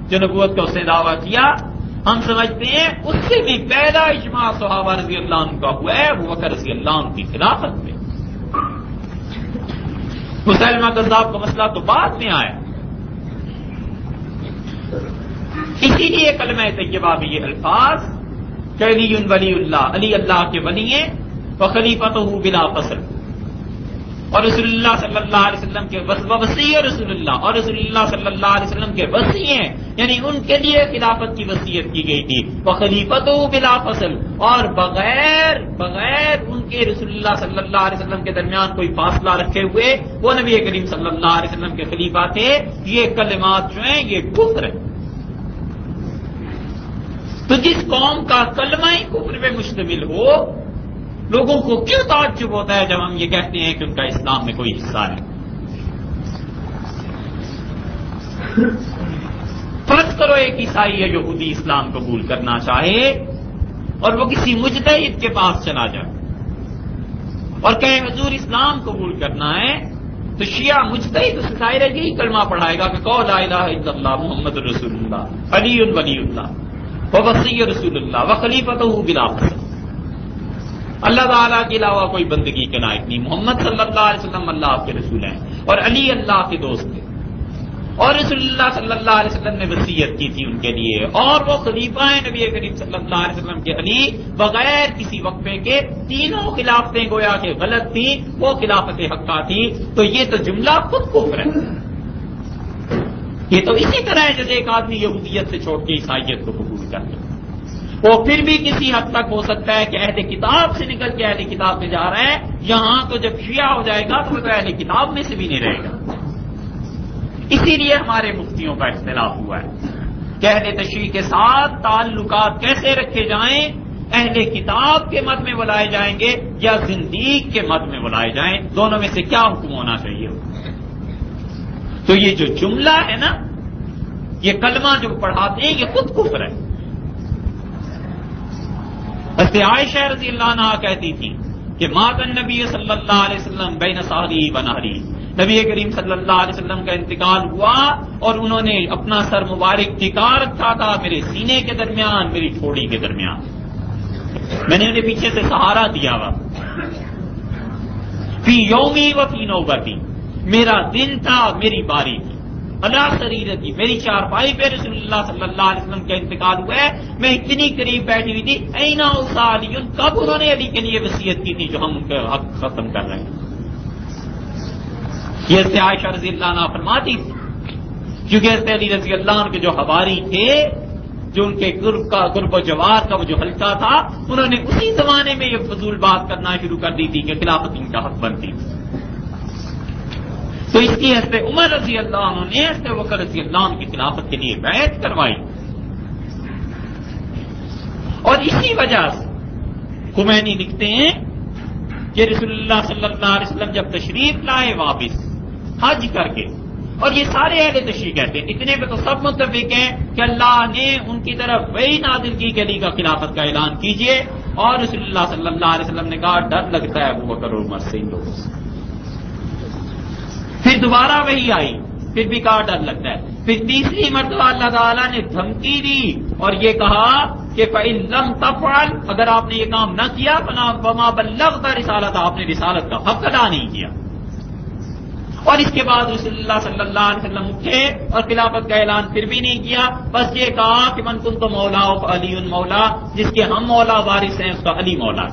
جو نبوت کا اس نے دعویٰ کیا، ہم سمجھتے ہیں اس سے بھی پہلا اجماع صحابہ رضی اللہ عنہ کا ہوا ہے ابوبکر رضی اللہ عنہ کی خلافت میں۔ مسیلمہ کذاب کا مسئلہ تو بعد میں آیا، اسی لیے کلمہ طیبہ میں یہ الفاظ کہ علی ولی اللہ، علی اللہ کے ولی ہیں، وخلیفتہ بلا فصل، اور رسول اللہ صلی اللہ علیہ وسلم کے وصی رسول اللہ، اور رسول اللہ صلی اللہ علیہ وسلم کے وصی ہیں، یعنی ان کے لیے خلافت کی وصیت کی گئی تھی، وخلیفتہ بلا فصل، اور بغیر ان کے رسول اللہ صلی اللہ علیہ وسلم کے درمیان کوئی فاصلہ رکھے ہوئے وہ نبی کریم صلی اللہ علیہ وسلم کے خلیفہ تھے۔ یہ کلمات جو ہیں یہ کفر ہے۔ تو جس قوم کا کلمہ ہی کفر پہ مشتمل ہو، لوگوں کو کیوں تعجب ہوتا ہے جب ہم یہ کہتے ہیں کہ ان کا اسلام میں کوئی حصہ نہیں؟ فرض کرو ایک عیسائی ہے یہودی اسلام قبول کرنا چاہے اور وہ کسی مجتہد کے پاس چلا جائے اور کہے حضور اسلام قبول کرنا ہے، تو شیعہ مجتہد اس ظاہر ہے یہی کلمہ پڑھائے گا کہ قول لا الہ الا اللہ محمد رسول اللہ علی ولی اللہ ووصی رسول اللہ وخلیفتہ بلا فصل، اللہ تعالیٰ کے علاوہ کوئی بندگی کے لائق نہیں، محمد صلی اللہ علیہ وسلم اللہ کے رسول ہیں اور علی اللہ کے دوست تھے، اور رسول اللہ صلی اللہ علیہ وسلم نے وصیت کی تھی ان کے لیے، اور وہ خلیفہ ہیں نبی کریم صلی اللہ علیہ وسلم کے علی، بغیر کسی وقفے کے تینوں خلافتیں گویا کہ غلط تھی، وہ خلافت حقہ تھی، تو یہ تو جملہ خود کفر ہے۔ یہ تو اسی طرح ہے جیسے ایک آدمی یہودیت سے چھوڑ کے عیسائیت کو قبول کر لے، وہ پھر بھی کسی حد تک ہو سکتا ہے کہ اہل کتاب سے نکل کے اہل کتاب میں جا رہا ہے، یہاں تو جب شیعہ ہو جائے گا تو وہ تو اہل کتاب میں سے بھی نہیں رہے گا۔ اسی لیے ہمارے مفتیوں کا اختلاف ہوا ہے کہ اہل تشیع کے ساتھ تعلقات کیسے رکھے جائیں، اہل کتاب کے مت میں بلائے جائیں گے یا زندیق کے مت میں بلائے جائیں، دونوں میں سے کیا حکم ہونا چاہیے۔ تو یہ جو جملہ ہے نا، یہ کلمہ جو پڑھاتے ہیں، یہ خود کفر ہے۔ حضرت عائشہ رضی اللہ عنہا کہتی تھی کہ مات النبی صلی اللہ علیہ وسلم بین صحری و نہری، نبی کریم صلی اللہ علیہ وسلم کا انتقال ہوا اور انہوں نے اپنا سر مبارک ٹکا رکھا تھا میرے سینے کے درمیان، میری ٹھوڑی کے درمیان، میں نے انہیں پیچھے سے سہارا دیا ہوا، فی یومی و فی نوبتی، میرا دن تھا، میری باری تھی، اللہ سریرتی، میری چارپائی پہ رسول اللہ صلی اللہ علیہ وسلم کا انتقال ہوا ہے، میں اتنی قریب بیٹھی ہوئی تھی، اینا اوصی علی، کب انہوں نے علی کے لیے وصیت کی تھی جو ہم ان کا حق ختم کر رہے ہیں۔ یہ حضرت عائشہ رضی اللہ عنہ فرماتی تھی، کیونکہ حضرت علی رضی اللہ عنہ کے جو حواری تھے، جو ان کے قرب و جوار کا وہ جو حلقہ تھا، انہوں نے اسی زمانے میں یہ فضول بات کرنا شروع کر دی تھی کہ خلافت ان کا حق بنتی تھی۔ تو اس کی حضرت عمر رضی اللہ عنہ نے حضرت بکر رضی اللہ عنہ کی خلافت کے لیے بیعت کروائی، اور اسی وجہ سے خمینی لکھتے ہیں کہ رسول اللہ صلی اللہ علیہ وسلم جب تشریف لائے واپس حج کر کے، اور یہ سارے اہل تشریع کہتے ہیں، اتنے پہ تو سب متفق ہیں کہ اللہ نے ان کی طرف وہی نازل کی کہ علی کا خلافت کا اعلان کیجئے، اور رسول اللہ صلی اللہ علیہ وسلم نے کہا ڈر لگتا ہے ابو بکر اور عمر سے، ان لوگوں سے۔ پھر دوبارہ وہی آئی، پھر بھی کہا ڈر لگتا ہے، پھر تیسری مرتبہ اللہ تعالیٰ نے دھمکی دی اور یہ کہا کہ فَإِن لَمْ تَفْعَلْ، اگر آپ نے یہ کام نہ کیا فَمَا بَلَّغْتَ رِسَالَتَ، آپ نے رسالت کا حق ادا نہیں کیا۔ اور اس کے بعد رسول اللہ صلی اللہ علیہ وسلم اٹھے اور خلافت کا اعلان پھر بھی نہیں کیا، بس یہ کہا کہ من کنت مولا فعلی مولا، جس کے ہم مولا وارث ہیں اس کا علی مولا۔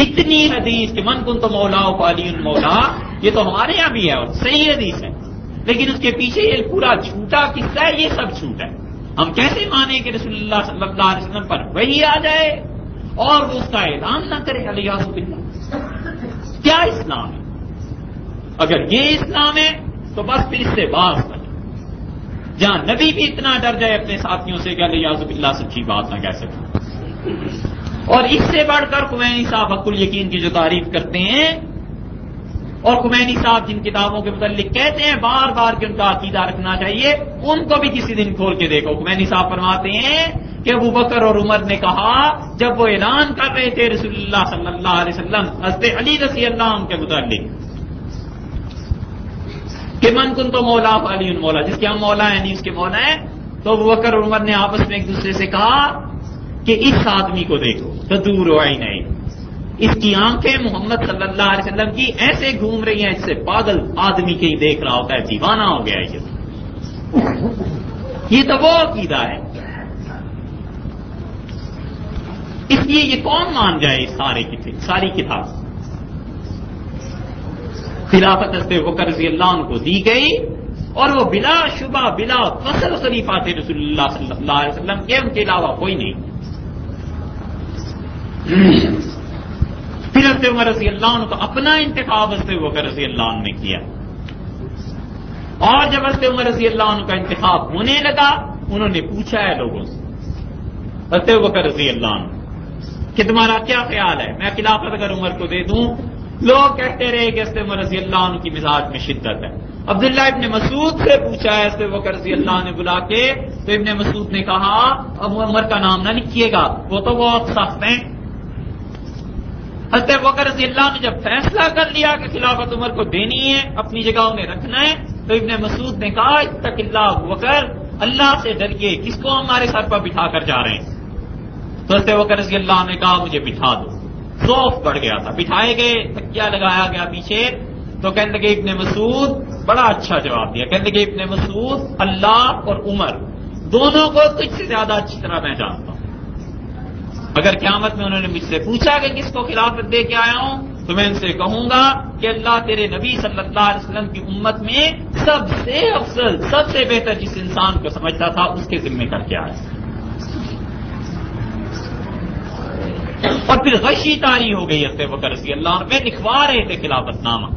اتنی حدیث کہ من کنت مولا فعلی مولا، یہ تو ہمارے یہاں بھی ہے اور صحیح حدیث ہے، لیکن اس کے پیچھے یہ پورا جھوٹا قصہ ہے، یہ سب جھوٹ ہے۔ ہم کیسے مانیں کہ رسول اللہ صلی اللہ علیہ وسلم پر وحی آ جائے اور وہ اس کا اعلان نہ کرے، الیاذ باللہ؟ کیا اسلام ہے؟ اگر یہ اسلام ہے تو بس پھر اس سے باز بنے، جہاں نبی بھی اتنا ڈر جائے اپنے ساتھیوں سے کہ الیاذ باللہ سچی بات نہ کہہ سکے۔ اور اس سے بڑھ کر خمینی صاحب حق الیقین کی جو تعریف کرتے ہیں، اور خمینی صاحب جن کتابوں کے متعلق کہتے ہیں بار بار کہ ان کا عقیدہ رکھنا چاہیے، ان کو بھی کسی دن کھول کے دیکھو۔ خمینی صاحب فرماتے ہیں کہ ابو بکر اور عمر نے کہا جب وہ اعلان کر رہے تھے رسول اللہ صلی اللہ علیہ وسلم حضرت علی رضی اللہ عنہ کے متعلق کہ من کنت مولا فعلی مولا، جس کے ہم مولا ہیں نہیں اس کے مولا ہیں، تو ابو بکر اور عمر نے آپس میں ایک دوسرے سے کہا کہ اس آدمی کو دیکھو تدور عینیہ، اس کی آنکھیں محمد صلی اللہ علیہ وسلم کی ایسے گھوم رہی ہیں جس سے پاگل آدمی کہیں دیکھ رہا ہوتا ہے، دیوانہ ہو گیا ہے یہ تو وہ عقیدہ ہے۔ اس لیے یہ کون مان جائے اس ساری کتاب؟ خلافت حضرت بکر رضی اللہ عنہ کو دی گئی اور وہ بلا شبہ بلا فصل خلیفہ تھے رسول اللہ صلی اللہ علیہ وسلم کے، ان کے علاوہ کوئی نہیں۔ پھر حضرت عمر رضی اللہ عنہ کو اپنا انتخاب حضرت بکر رضی اللہ عنہ نے کیا، اور جب حضرت عمر رضی اللہ عنہ کا انتخاب ہونے لگا انہوں نے پوچھا ہے لوگوں سے، حضرت بکر رضی اللہ عنہ کہ تمہارا کیا خیال ہے، میں خلافت اگر عمر کو دے دوں؟ لوگ کہتے رہے کہ حضرت عمر رضی اللہ عنہ کی مزاج میں شدت ہے۔ عبداللہ ابن مسعود سے پوچھا ہے حضرت بکر رضی اللہ عنہ نے بلا کے، تو ابن مسعود نے کہا اب عمر کا نام نہ لکھیے گا، وہ تو بہت سخت ہیں۔ حضرت بکر رضی اللہ عنہ نے جب فیصلہ کر لیا کہ خلافت عمر کو دینی ہے، اپنی جگہوں میں رکھنا ہے، تو ابن مسعود نے کہا اتق اللہ ابو بکر، اللہ سے ڈریے، کس کو ہمارے سر پر بٹھا کر جا رہے ہیں؟ تو حضرت بکر رضی اللہ عنہ نے کہا مجھے بٹھا دو۔ خوف بڑھ گیا تھا، بٹھائے گئے، تکیہ لگایا گیا پیچھے، تو کہنے لگے ابن مسعود، بڑا اچھا جواب دیا، کہنے لگے ابن مسعود اللہ اور عمر دونوں کو تجھ سے زیادہ اچھی طرح میں جانتا ہوں، اگر قیامت میں انہوں نے مجھ سے پوچھا کہ کس کو خلافت دے کے آیا ہوں تو میں ان سے کہوں گا کہ اللہ تیرے نبی صلی اللہ علیہ وسلم کی امت میں سب سے افضل، سب سے بہتر جس انسان کو سمجھتا تھا اس کے ذمہ کر کے آئے. اور پھر غشی طاری ہو گئی حضرت بکر رضی اللہ عنہ میں لکھوا رہے تھے خلافت نامہ،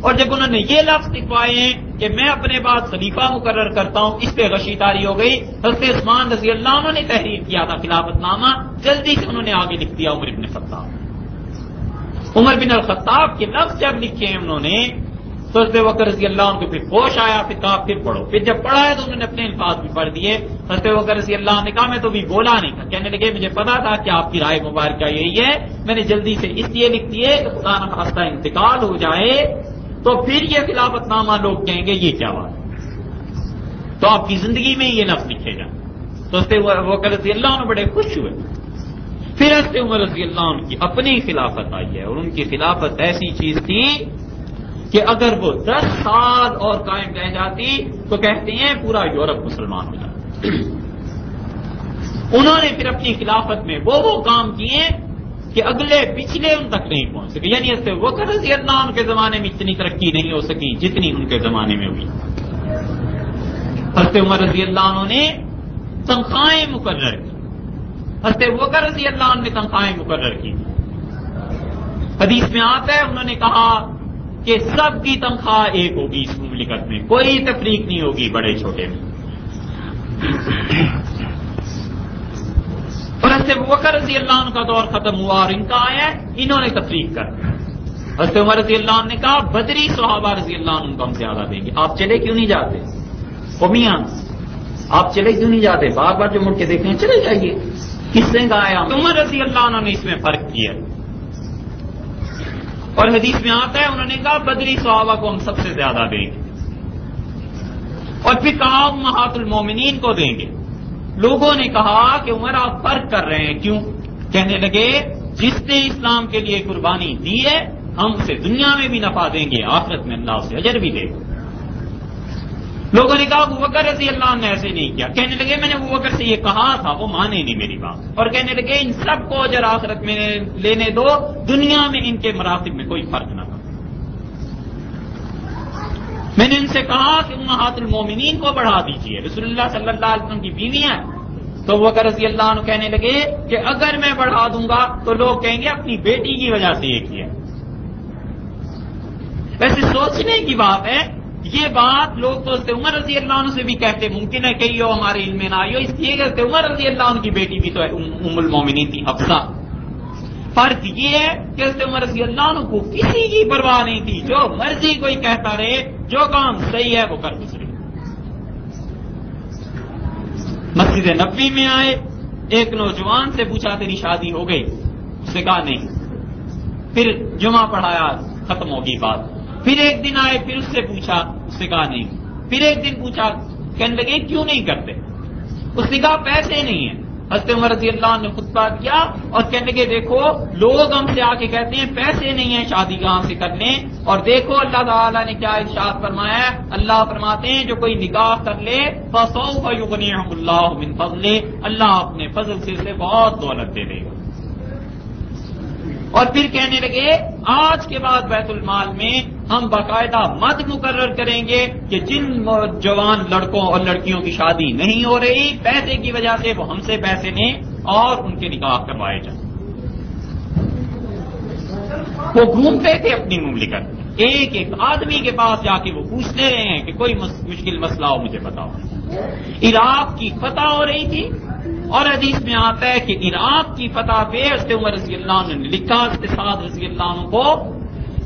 اور جب انہوں نے یہ لفظ لکھوائے کہ میں اپنے بعد خلیفہ مقرر کرتا ہوں، اس پہ غشی طاری ہو گئی. حضرت عثمان رضی اللہ عنہ نے تحریر کیا تھا خلافت نامہ، جلدی سے انہوں نے آگے لکھ دیا عمر بن خطاب. عمر بن الخطاب کے لفظ جب لکھے ہیں انہوں نے تو حضرت بکر رضی اللہ عنہ کو پھر ہوش آیا، پھر کہا پھر پڑھو. پھر جب پڑھا ہے تو انہوں نے اپنے الفاظ بھی پڑھ دیے. حضرت بکر رضی اللہ عنہ نے کہا میں تو بھی بولا نہیں تھا، کہنے لگے مجھے پتا تھا کہ آپ کی رائے مبارکہ یہی ہے، میں نے جلدی سے اس لیے لکھ دیے کہ خدا نہ خواستہ انتقال ہو جائے تو پھر یہ خلافت نامہ لوگ کہیں گے یہ کیا بات، تو آپ کی زندگی میں یہ لفظ لکھے جائیں. تو حضرت بکر رضی اللہ عنہ بڑے خوش ہوئے. پھر حضرت عمر رضی اللہ عنہ کی اپنی خلافت آئی ہے، اور ان کی خلافت ایسی چیز تھی کہ اگر وہ 10 سال اور قائم رہ جاتی تو کہتے ہیں پورا یورپ مسلمان ہو جاتا. انہوں نے پھر اپنی خلافت میں وہ کام کیے کہ اگلے پچھلے ان تک نہیں پہنچ سکے. یعنی حضرت بکر رضی اللہ عنہ کے زمانے میں اتنی ترقی نہیں ہو سکی جتنی ان کے زمانے میں ہوئی. حضرت عمر رضی اللہ عنہ نے تنخواہیں مقرر کی، حضرت بکر رضی اللہ عنہ نے تنخواہیں مقرر کی. حدیث میں آتا ہے انہوں نے کہا کہ سب کی تنخواہ ایک ہوگی اس مملکت میں، کوئی تفریق نہیں ہوگی بڑے چھوٹے میں. اور حضرت بکر رضی اللہ عنہ کا دور ختم ہوا اور ان کا آیا، انہوں نے تفریق کر دیا. حضرت عمر رضی اللہ عنہ نے کہا بدری صحابہ رضی اللہ عنہ کو ہم زیادہ دیں گے، آپ چلے کیوں نہیں جاتے؟ او میاں آپ چلے کیوں نہیں جاتے؟ بار بار جو مڑ کے دیکھیں چلے جائیے. کس نے کہا ہے؟ عمر رضی اللہ عنہ نے اس میں فرق کیا. اور حدیث میں آتا ہے انہوں نے کہا بدری صحابہ کو ہم سب سے زیادہ دیں گے، اور پھر کہا امہات المومنین کو دیں گے. لوگوں نے کہا کہ عمر آپ فرق کر رہے ہیں کیوں؟ کہنے لگے جس نے اسلام کے لیے قربانی دی ہے ہم اسے دنیا میں بھی نفع دیں گے، آخرت میں اللہ اسے اجر بھی دے گا. لوگوں نے کہا ابو بکر رضی اللہ عنہ نے ایسے نہیں کیا. کہنے لگے میں نے ابو بکر سے یہ کہا تھا، وہ مانے نہیں میری بات، اور کہنے لگے ان سب کو اجر آخرت میں لینے دو، دنیا میں ان کے مراتب میں کوئی فرق نہ تھا. میں نے ان سے کہا کہ امہات المومنین کو بڑھا دیجیے، رسول اللہ صلی اللہ علیہ وسلم کی بیویاں. تو ابو بکر رضی اللہ عنہ کہنے لگے کہ اگر میں بڑھا دوں گا تو لوگ کہیں گے اپنی بیٹی کی وجہ سے یہ کیا. ویسے سوچنے کی بات ہے، یہ بات لوگ تو حضرت عمر رضی اللہ عنہ سے بھی کہتے، ممکن ہے کہ یہ ہمارے علم میں نہ آئی ہو، اس لیے کہ حضرت عمر رضی اللہ عنہ کی بیٹی بھی تو ام المومنین تھی حفصہ. فرق یہ ہے کہ حضرت عمر رضی اللہ عنہ کو کسی کی پرواہ نہیں تھی، جو مرضی کوئی کہتا رہے، جو کام صحیح ہے وہ کر گزرے. مسجد نبوی میں آئے، ایک نوجوان سے پوچھا تیری شادی ہو گئی؟ اس نے کہا نہیں. پھر جمعہ پڑھایا، ختم ہوگی بات. پھر ایک دن آئے، پھر اس سے پوچھا، اس نے کہا نہیں. پھر ایک دن پوچھا، کہنے لگے کیوں نہیں کرتے؟ اس نے کہا پیسے نہیں ہیں. حضرت عمر رضی اللہ عنہ نے خطبہ دیا اور کہنے لگے دیکھو لوگ ہم سے آ کے کہتے ہیں پیسے نہیں ہیں شادی کہاں سے کرنے، اور دیکھو اللہ تعالیٰ نے کیا ارشاد فرمایا ہے. اللہ فرماتے ہیں جو کوئی نکاح کر لے فسوف یغنیہ اللہ من فضلہ، اللہ اپنے فضل سے اسے بہت دولت دے دے گا. اور پھر کہنے لگے آج کے بعد بیت المال میں ہم باقاعدہ مد مقرر کریں گے کہ جن جوان لڑکوں اور لڑکیوں کی شادی نہیں ہو رہی پیسے کی وجہ سے وہ ہم سے پیسے لیں اور ان کے نکاح کروائے جائیں. وہ گھومتے تھے اپنی مملکت، ایک ایک آدمی کے پاس جا کے وہ پوچھتے رہے ہیں کہ کوئی مشکل مسئلہ ہو مجھے بتاؤ. عراق کی فتح ہو رہی تھی، اور حدیث میں آتا ہے کہ عراق کی فتح پہ حضرت عمر رضی اللہ عنہ نے لکھا حضرت سعد رضی اللہ عنہ کو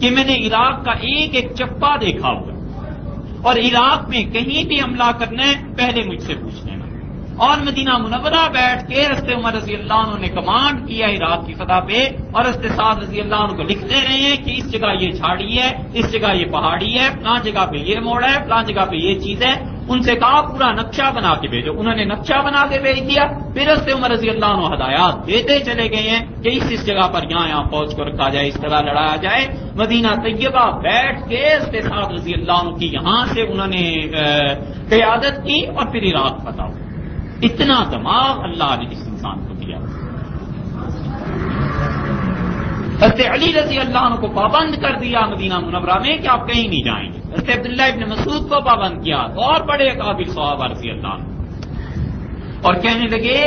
کہ میں نے عراق کا ایک ایک چپا دیکھا ہوا، اور عراق میں کہیں بھی حملہ کرنا ہے پہلے مجھ سے پوچھ لینا. اور مدینہ منورہ بیٹھ کے حضرت عمر رضی اللہ عنہ نے کمانڈ کیا عراق کی فتح پہ، اور حضرت سعد رضی اللہ عنہ کو لکھتے رہے ہیں کہ اس جگہ یہ جھاڑی ہے، اس جگہ یہ پہاڑی ہے، فلاں جگہ پہ یہ موڑ ہے، فلاں جگہ پہ یہ چیز ہے. ان سے کہا پورا نقشہ بنا کے بھیجو. انہوں نے نقشہ بنا کے بھیج دیا. پھر حضرت عمر رضی اللہ عنہ ہدایات دیتے چلے گئے ہیں کہ اس جگہ پر یہاں فوج کو رکھا جائے، اس طرح لڑایا جائے. مدینہ طیبہ بیٹھ کے حضرت سعد رضی اللہ عنہ کی یہاں سے انہوں نے قیادت کی اور پھر عراق فتح ہوا. اتنا دماغ اللہ نے اس انسان کو دیا. حضرت علی رضی اللہ عنہ کو پابند کر دیا مدینہ منورہ میں کہ آپ کہیں نہیں جائیں گے. حضرت عبداللہ ابن مسعود کو پابند کیا اور بڑے قابل صحابہ رضی اللہ عنہ، اور کہنے لگے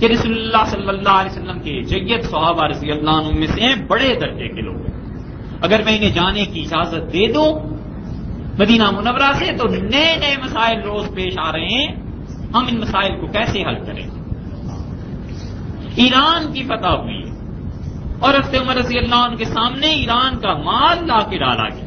کہ رسول اللہ صلی اللہ علیہ وسلم کے جید صحابہ رضی اللہ عنہ میں سے بڑے درجے کے لوگ ہیں، اگر میں انہیں جانے کی اجازت دے دوں مدینہ منورہ سے تو نئے نئے مسائل روز پیش آ رہے ہیں، ہم ان مسائل کو کیسے حل کریں. ایران کی فتح ہوئی اور حضرت عمر رضی اللہ عنہ کے سامنے ایران کا مال لا کے ڈالا گیا.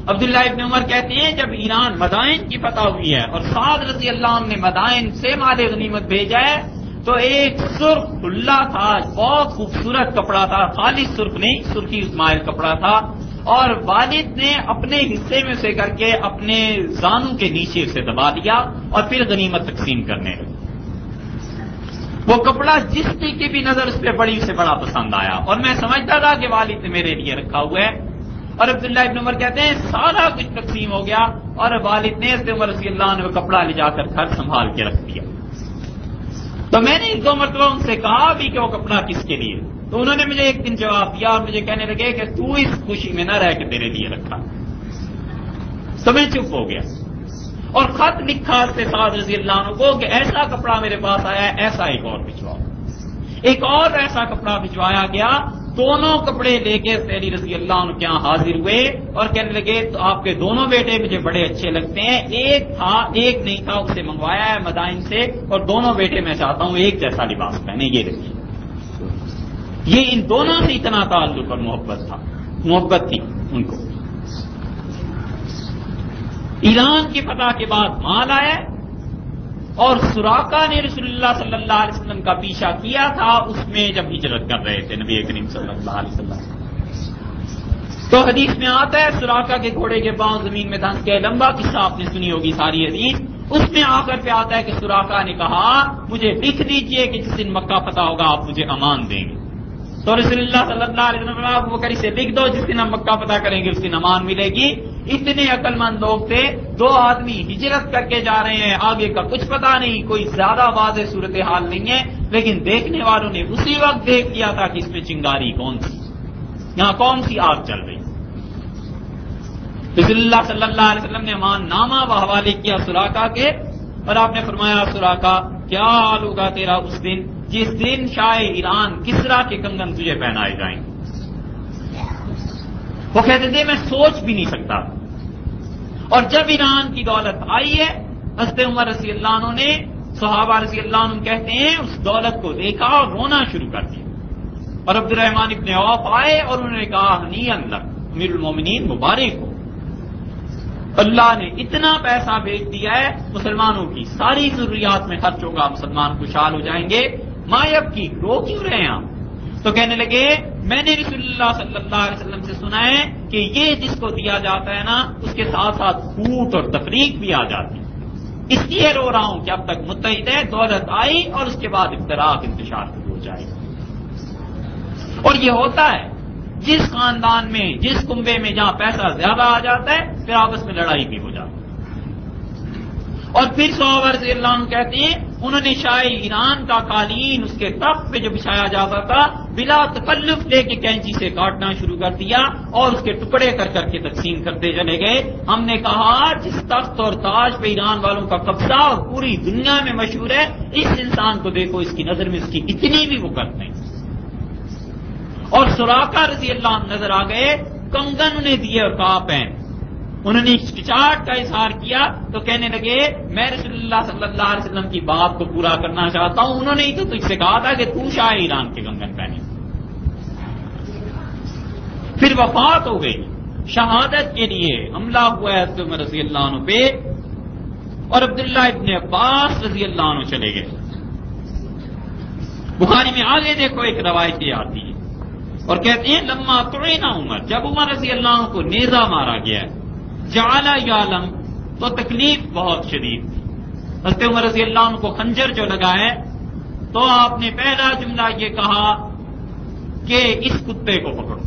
عبداللہ ابن عمر کہتے ہیں جب ایران مدائن کی فتح ہوئی ہے اور سعد رضی اللہ عنہ نے مدائن سے مال غنیمت بھیجا ہے تو ایک سرخ حلہ تھا، بہت خوبصورت کپڑا تھا، خالص سرخ نہیں، سرخی اسماعیل کپڑا تھا، اور والد نے اپنے حصے میں سے کر کے اپنے زانوں کے نیچے اسے دبا دیا اور پھر غنیمت تقسیم کرنے لگے. وہ کپڑا جس کی بھی نظر اس پہ پڑی اسے بڑا پسند آیا اور میں سمجھتا تھا کہ والد نے میرے لیے رکھا ہوا ہے. اور عبداللہ ابن عمر کہتے ہیں سارا کچھ تقسیم ہو گیا اور والد نے حضرت عمر رضی اللہ عنہ وہ کپڑا لے جا کر گھر سنبھال کے رکھ دیا. تو میں نے ایک دو مرتبہ ان سے کہا بھی کہ وہ کپڑا کس کے لیے، تو انہوں نے مجھے ایک دن جواب دیا اور مجھے کہنے لگے کہ تو اس خوشی میں نہ رہ کے تیرے لیے رکھا. تو میں چپ ہو گیا اور خط لکھا سے سعد رضی اللہ عنہ کو کہ ایسا کپڑا میرے پاس آیا ہے، ایسا ایک اور بھجواؤ. ایک اور ایسا کپڑا بھجوایا گیا. دونوں کپڑے لے کے علی رضی اللہ عنہ کے یہاں حاضر ہوئے اور کہنے لگے تو آپ کے دونوں بیٹے مجھے بڑے اچھے لگتے ہیں، ایک تھا ایک نہیں تھا، اسے منگوایا ہے مدائن سے، اور دونوں بیٹے میں چاہتا ہوں ایک جیسا لباس پہنے. یہ دیکھیے، یہ ان دونوں سے اتنا تعلق اور محبت تھی ان کو. ایران کی فتح کے بعد مال آیا اور سراقہ نے رسول اللہ صلی اللہ علیہ وسلم کا پیچھا کیا تھا اس میں جب ہجرت کر رہے تھے نبی کریم صلی اللہ علیہ وسلم. تو حدیث میں آتا ہے سراقہ کے گھوڑے کے پاؤں زمین میں دھنس گئے. لمبا قصہ آپ نے سنی ہوگی ساری حدیث. اس میں آخر پہ آتا ہے کہ سراقہ نے کہا مجھے لکھ دیجئے کہ جس دن مکہ فتح ہوگا آپ مجھے امان دیں گے. تو رسول اللہ صلی اللہ علیہ وسلم نے ابو بکر سے لکھ دو جس دن ہم مکہ فتح کریں گے اس دن امان ملے گی. اتنے عقل مند لوگ تھے، دو آدمی ہجرت کر کے جا رہے ہیں، آگے کا کچھ پتا نہیں، کوئی زیادہ واضح صورتحال نہیں ہے، لیکن دیکھنے والوں نے اسی وقت دیکھ لیا تھا کہ اس میں چنگاری کون سی، یہاں کون سی آگ چل رہی. رسول اللہ صلی اللہ علیہ وسلم نے امان نامہ و حوالے کیا سراقہ کے اور آپ نے فرمایا سراقہ کیا حال ہوگا تیرا اس دن جس دن شاہ ایران کسرا کے کنگن تجھے پہنائے جائیں گے. وہ کہتے تھے میں سوچ بھی نہیں سکتا. اور جب ایران کی دولت آئی ہے حضرت عمر رضی اللہ عنہ نے، صحابہ رضی اللہ عنہ کہتے ہیں اس دولت کو دیکھا اور رونا شروع کر دیا. اور عبد الرحمن ابن عوف آئے اور انہوں نے کہا ہنیئا لک امیر المومنین مبارک ہو، اللہ نے اتنا پیسہ بھیج دیا ہے مسلمانوں کی ساری ضروریات میں خرچ ہوگا، مسلمان خوشحال ہو جائیں گے. مایب کی رو کیوں رہے ہیں آپ؟ تو کہنے لگے میں نے رسول اللہ صلی اللہ علیہ وسلم سے سنا ہے کہ یہ جس کو دیا جاتا ہے نا اس کے ساتھ ساتھ پھوٹ اور تفریق بھی آ جاتی ہے، اس لیے رو رہا ہوں کہ اب تک متحد ہے، دولت آئی اور اس کے بعد افتراق انتشار ہو جائے گا. اور یہ ہوتا ہے جس خاندان میں جس کنبے میں جہاں پیسہ زیادہ آ جاتا ہے پھر آپس میں لڑائی بھی ہو جاتی ہے. اور پھر صحابہ رضی اللہ عنہ کہتے ہیں انہوں نے شاہ ایران کا قالین اس کے تخت پہ جو بچھایا جاتا تھا بلا تکلف لے کے کینچی سے کاٹنا شروع کر دیا اور اس کے ٹکڑے کر کر کے تقسیم کرتے چلے گئے. ہم نے کہا جس تخت اور تاج پہ ایران والوں کا قبضہ اور پوری دنیا میں مشہور ہے، اس انسان کو دیکھو اس کی نظر میں اس کی اتنی بھی وقت نہیں. اور سراقہ رضی اللہ عنہ نظر آ گئے، کنگن انہیں دیے اور کہا پہن. انہوں نے ہچکچاہٹ کا اظہار کیا تو کہنے لگے میں رسول اللہ صلی اللہ علیہ وسلم کی بات کو پورا کرنا چاہتا ہوں، انہوں نے ہی تو تجھ سے کہا تھا کہ تو شاہ ایران کے کنگن پہنے. پھر وفات ہو گئی، شہادت کے لیے حملہ ہوا ہے حضرت عمر رضی اللہ عنہ پہ اور عبداللہ ابن عباس رضی اللہ عنہ چلے گئے. بخاری میں آگے دیکھو ایک روایت یہ آتی ہے اور کہتے ہیں لما طعن عمر، جب عمر رضی اللہ عنہ کو نیزہ مارا گیا جعل یعلم تو تکلیف بہت شدید تھی. حضرت عمر رضی اللہ عنہ کو خنجر جو لگا ہے تو آپ نے پہلا جملہ یہ کہا کہ اس کتے کو پکڑو.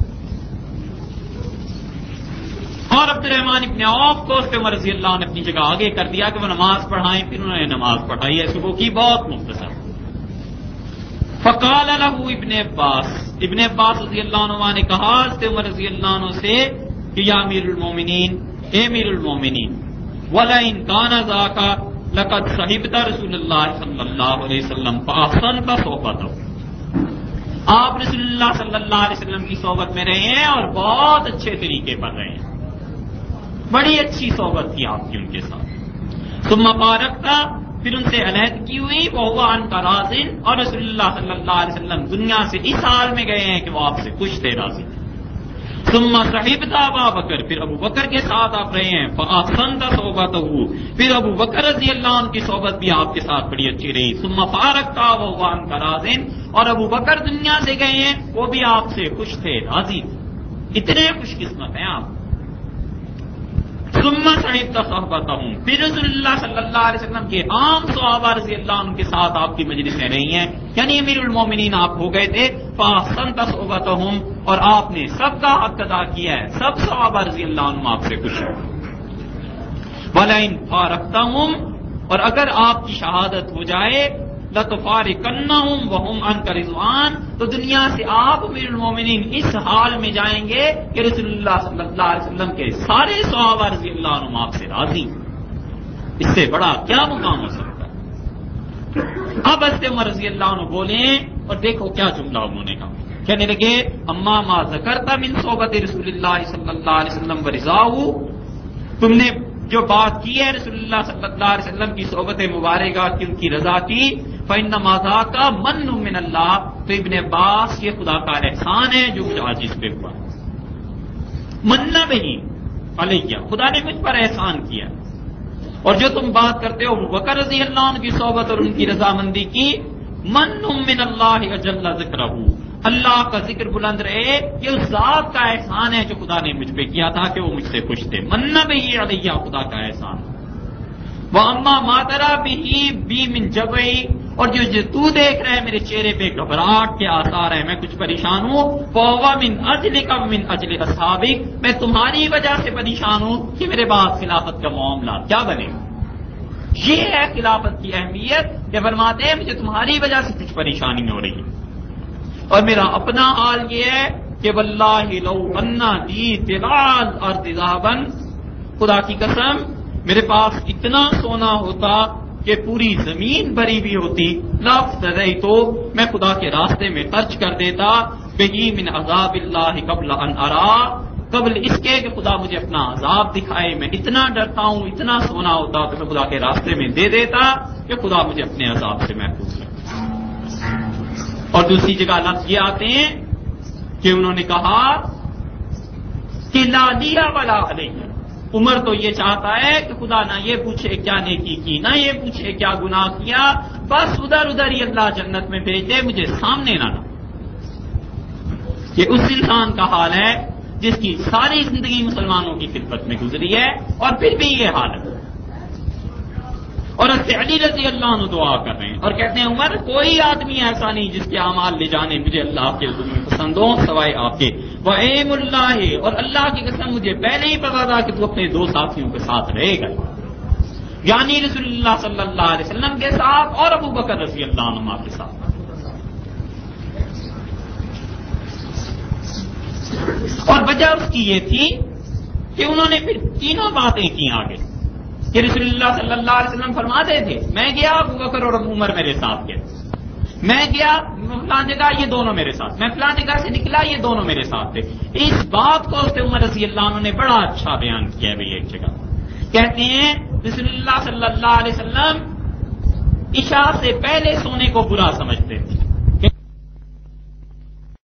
اور عبد الرحمن ابن عوف کو حضرت عمر رضی اللہ عنہ نے اپنی جگہ آگے کر دیا کہ وہ نماز پڑھائیں. پھر انہوں نے نماز پڑھائی ہے صبح کی بہت مختصر. فقال له ابن عباس رضی اللہ عنہ نے کہا حضرت عمر رضی اللہ عنہ سے کہ یا امیر المومنین، اے امیر المومنین، وَلَئِنْ كَانَ ذَاكَ لَقَدْ صَحِبْتَ رسول اللہ صلی اللہ علیہ وسلم فَأَحْسَنْتَ صُحْبَتَهُ، آپ رسول اللہ صلی اللہ علیہ وسلم کی صحبت میں رہے ہیں اور بہت اچھے طریقے پر رہے ہیں، بڑی اچھی صحبت تھی آپ کی ان کے ساتھ. ثم فارقت، پھر ان سے علیحدگی ہوئی، وهو عنك راض، اور رسول اللہ صلی اللہ علیہ وسلم دنیا سے اس حال میں گئے ہیں کہ وہ آپ سے خوش تھے، راضی تھے. ثم صحبت ابا بکر، پھر ابو بکر کے ساتھ آپ رہے ہیں، فاحسنت صحبته، پھر ابو بکر رضی اللہ عنہ کی صحبت بھی آپ کے ساتھ بڑی اچھی رہی. ثم فارقت وهو عنك راض، اور ابو بکر دنیا سے گئے ہیں، وہ بھی آپ سے خوش تھے، راضی تھے. اتنے خوش قسمت ہیں آپ. ثم صحبت صحبتهم، پھر رسول اللہ صلی اللہ علیہ وسلم کے عام صحابہ رضی اللہ عنہ کے ساتھ آپ کی مجلسیں رہی ہیں، یعنی امیر المومنین آپ ہو گئے تھے. فاحسنت صحبتهم، اور آپ نے سب کا حق ادا کیا ہے، سب صحابہ رضی اللہ عنہ آپ سے خوش ہیں. وَلَئِنْ فَارَقْتَهُمْ، اور اگر آپ کی شہادت ہو جائے، لَتُفَارِقَنَّهُمْ وَهُمْ عَنْكَ رِضْوَانٌ، تو دنیا سے آپ امیر المومنین اس حال میں جائیں گے کہ رسول اللہ صلی اللہ علیہ وسلم کے سارے صحابہ رضی اللہ عنہ آپ سے راضی. اس سے بڑا کیا مقام ہو سکتا ہے. اب حضرت عمر رضی اللہ عنہ بولیں اور دیکھو کیا جملہ انہوں نے کہا. کہنے لگے اما ما ذکرت من صحبت رسول اللہ صلی اللہ علیہ وسلم ورضاہ، تم نے جو بات کی ہے رسول اللہ صلی اللہ علیہ وسلم کی صحبت مبارکہ کی، ان کی رضا کی، فإنما ذاک من من اللہ، تو ابن عباس یہ خدا کا احسان ہے جو مجھے آج اس پہ ہوا. مننا نہیں علیہ، خدا نے مجھ پر احسان کیا. اور جو تم بات کرتے ہو ابو بکر رضی اللہ عنہ کی صحبت اور ان کی رضامندی کی، من من اللہ اجل ذکرہ، اللہ کا ذکر بلند رہے، یہ اس ذات کا احسان ہے جو خدا نے مجھ پہ کیا تھا کہ وہ مجھ سے خوش تھے. مننا بھی علیہ، خدا کا احسان. وَأَمَّا مَا تَرَىٰ بِهِ بِي مِن جَبْعِي، اور جو تو دیکھ رہے ہیں میرے چہرے پہ گھبراہٹ کے آثار ہیں، میں کچھ پریشان ہوں، فَهُوَ مِنْ أَجْلِكَ وَمِنْ أَجْلِ أَصْحَابِكَ، میں تمہاری وجہ سے پریشان ہوں کہ میرے بعد خلافت کا معاملہ کیا بنے گا. یہ ہے خلافت کی اہمیت کہ فرماتے ہیں مجھے تمہاری وجہ سے کچھ پریشانی ہو رہی ہے. اور میرا اپنا حال یہ ہے کہ واللہ لو ان لی طلال ارض ذهبا، خدا کی قسم میرے پاس اتنا سونا ہوتا کہ پوری زمین بھری بھی ہوتی، لافتدیت، تو میں خدا کے راستے میں خرچ کر دیتا، بہی من عذاب اللہ قبل ان ارا، قبل اس کے کہ خدا مجھے اپنا عذاب دکھائے. میں اتنا ڈرتا ہوں، اتنا سونا ہوتا تو میں خدا کے راستے میں دے دیتا کہ خدا مجھے اپنے عذاب سے محفوظ رکھے. اور دوسری جگہ لفظ یہ آتے ہیں کہ انہوں نے کہا کہ لا لیا ولا علیہ، عمر تو یہ چاہتا ہے کہ خدا نہ یہ پوچھے کیا نیکی کی، نہ یہ پوچھے کیا گناہ کیا، بس ادھر ادھر ہی اللہ جنت میں بھیج دے، مجھے سامنے نہ لانا. یہ اس انسان کا حال ہے جس کی ساری زندگی مسلمانوں کی خدمت میں گزری ہے اور پھر بھی یہ حالت. اور حضرت علی رضی اللہ عنہ دعا کر رہے ہیں اور کہتے ہیں عمر کوئی آدمی ایسا نہیں جس کے اعمال لے جانے مجھے اللہ کے حضور میں پسند ہوں سوائے آپ کے. وَأَيْمُ اللَّهِ، اور اللہ کی قسم مجھے پہلے ہی پتا تھا کہ تو اپنے دو ساتھیوں کے ساتھ رہے گا، یعنی رسول اللہ صلی اللہ علیہ وسلم کے ساتھ اور ابو بکر رضی اللہ عنہ کے ساتھ. اور وجہ اس کی یہ تھی کہ انہوں نے پھر تینوں باتیں کی آگے کہ رسول اللہ صلی اللہ علیہ وسلم فرماتے تھے میں گیا ابو بکر اور عمر میرے ساتھ گئے، میں گیا فلاں جگہ یہ دونوں میرے ساتھ، میں فلاں جگہ سے نکلا یہ دونوں میرے ساتھ تھے. اس بات کو حضرت عمر رضی اللہ عنہ نے بڑا اچھا بیان کیا ہے. ایک جگہ کہتے ہیں رسول اللہ صلی اللہ علیہ وسلم عشاء سے پہلے سونے کو برا سمجھتے تھے،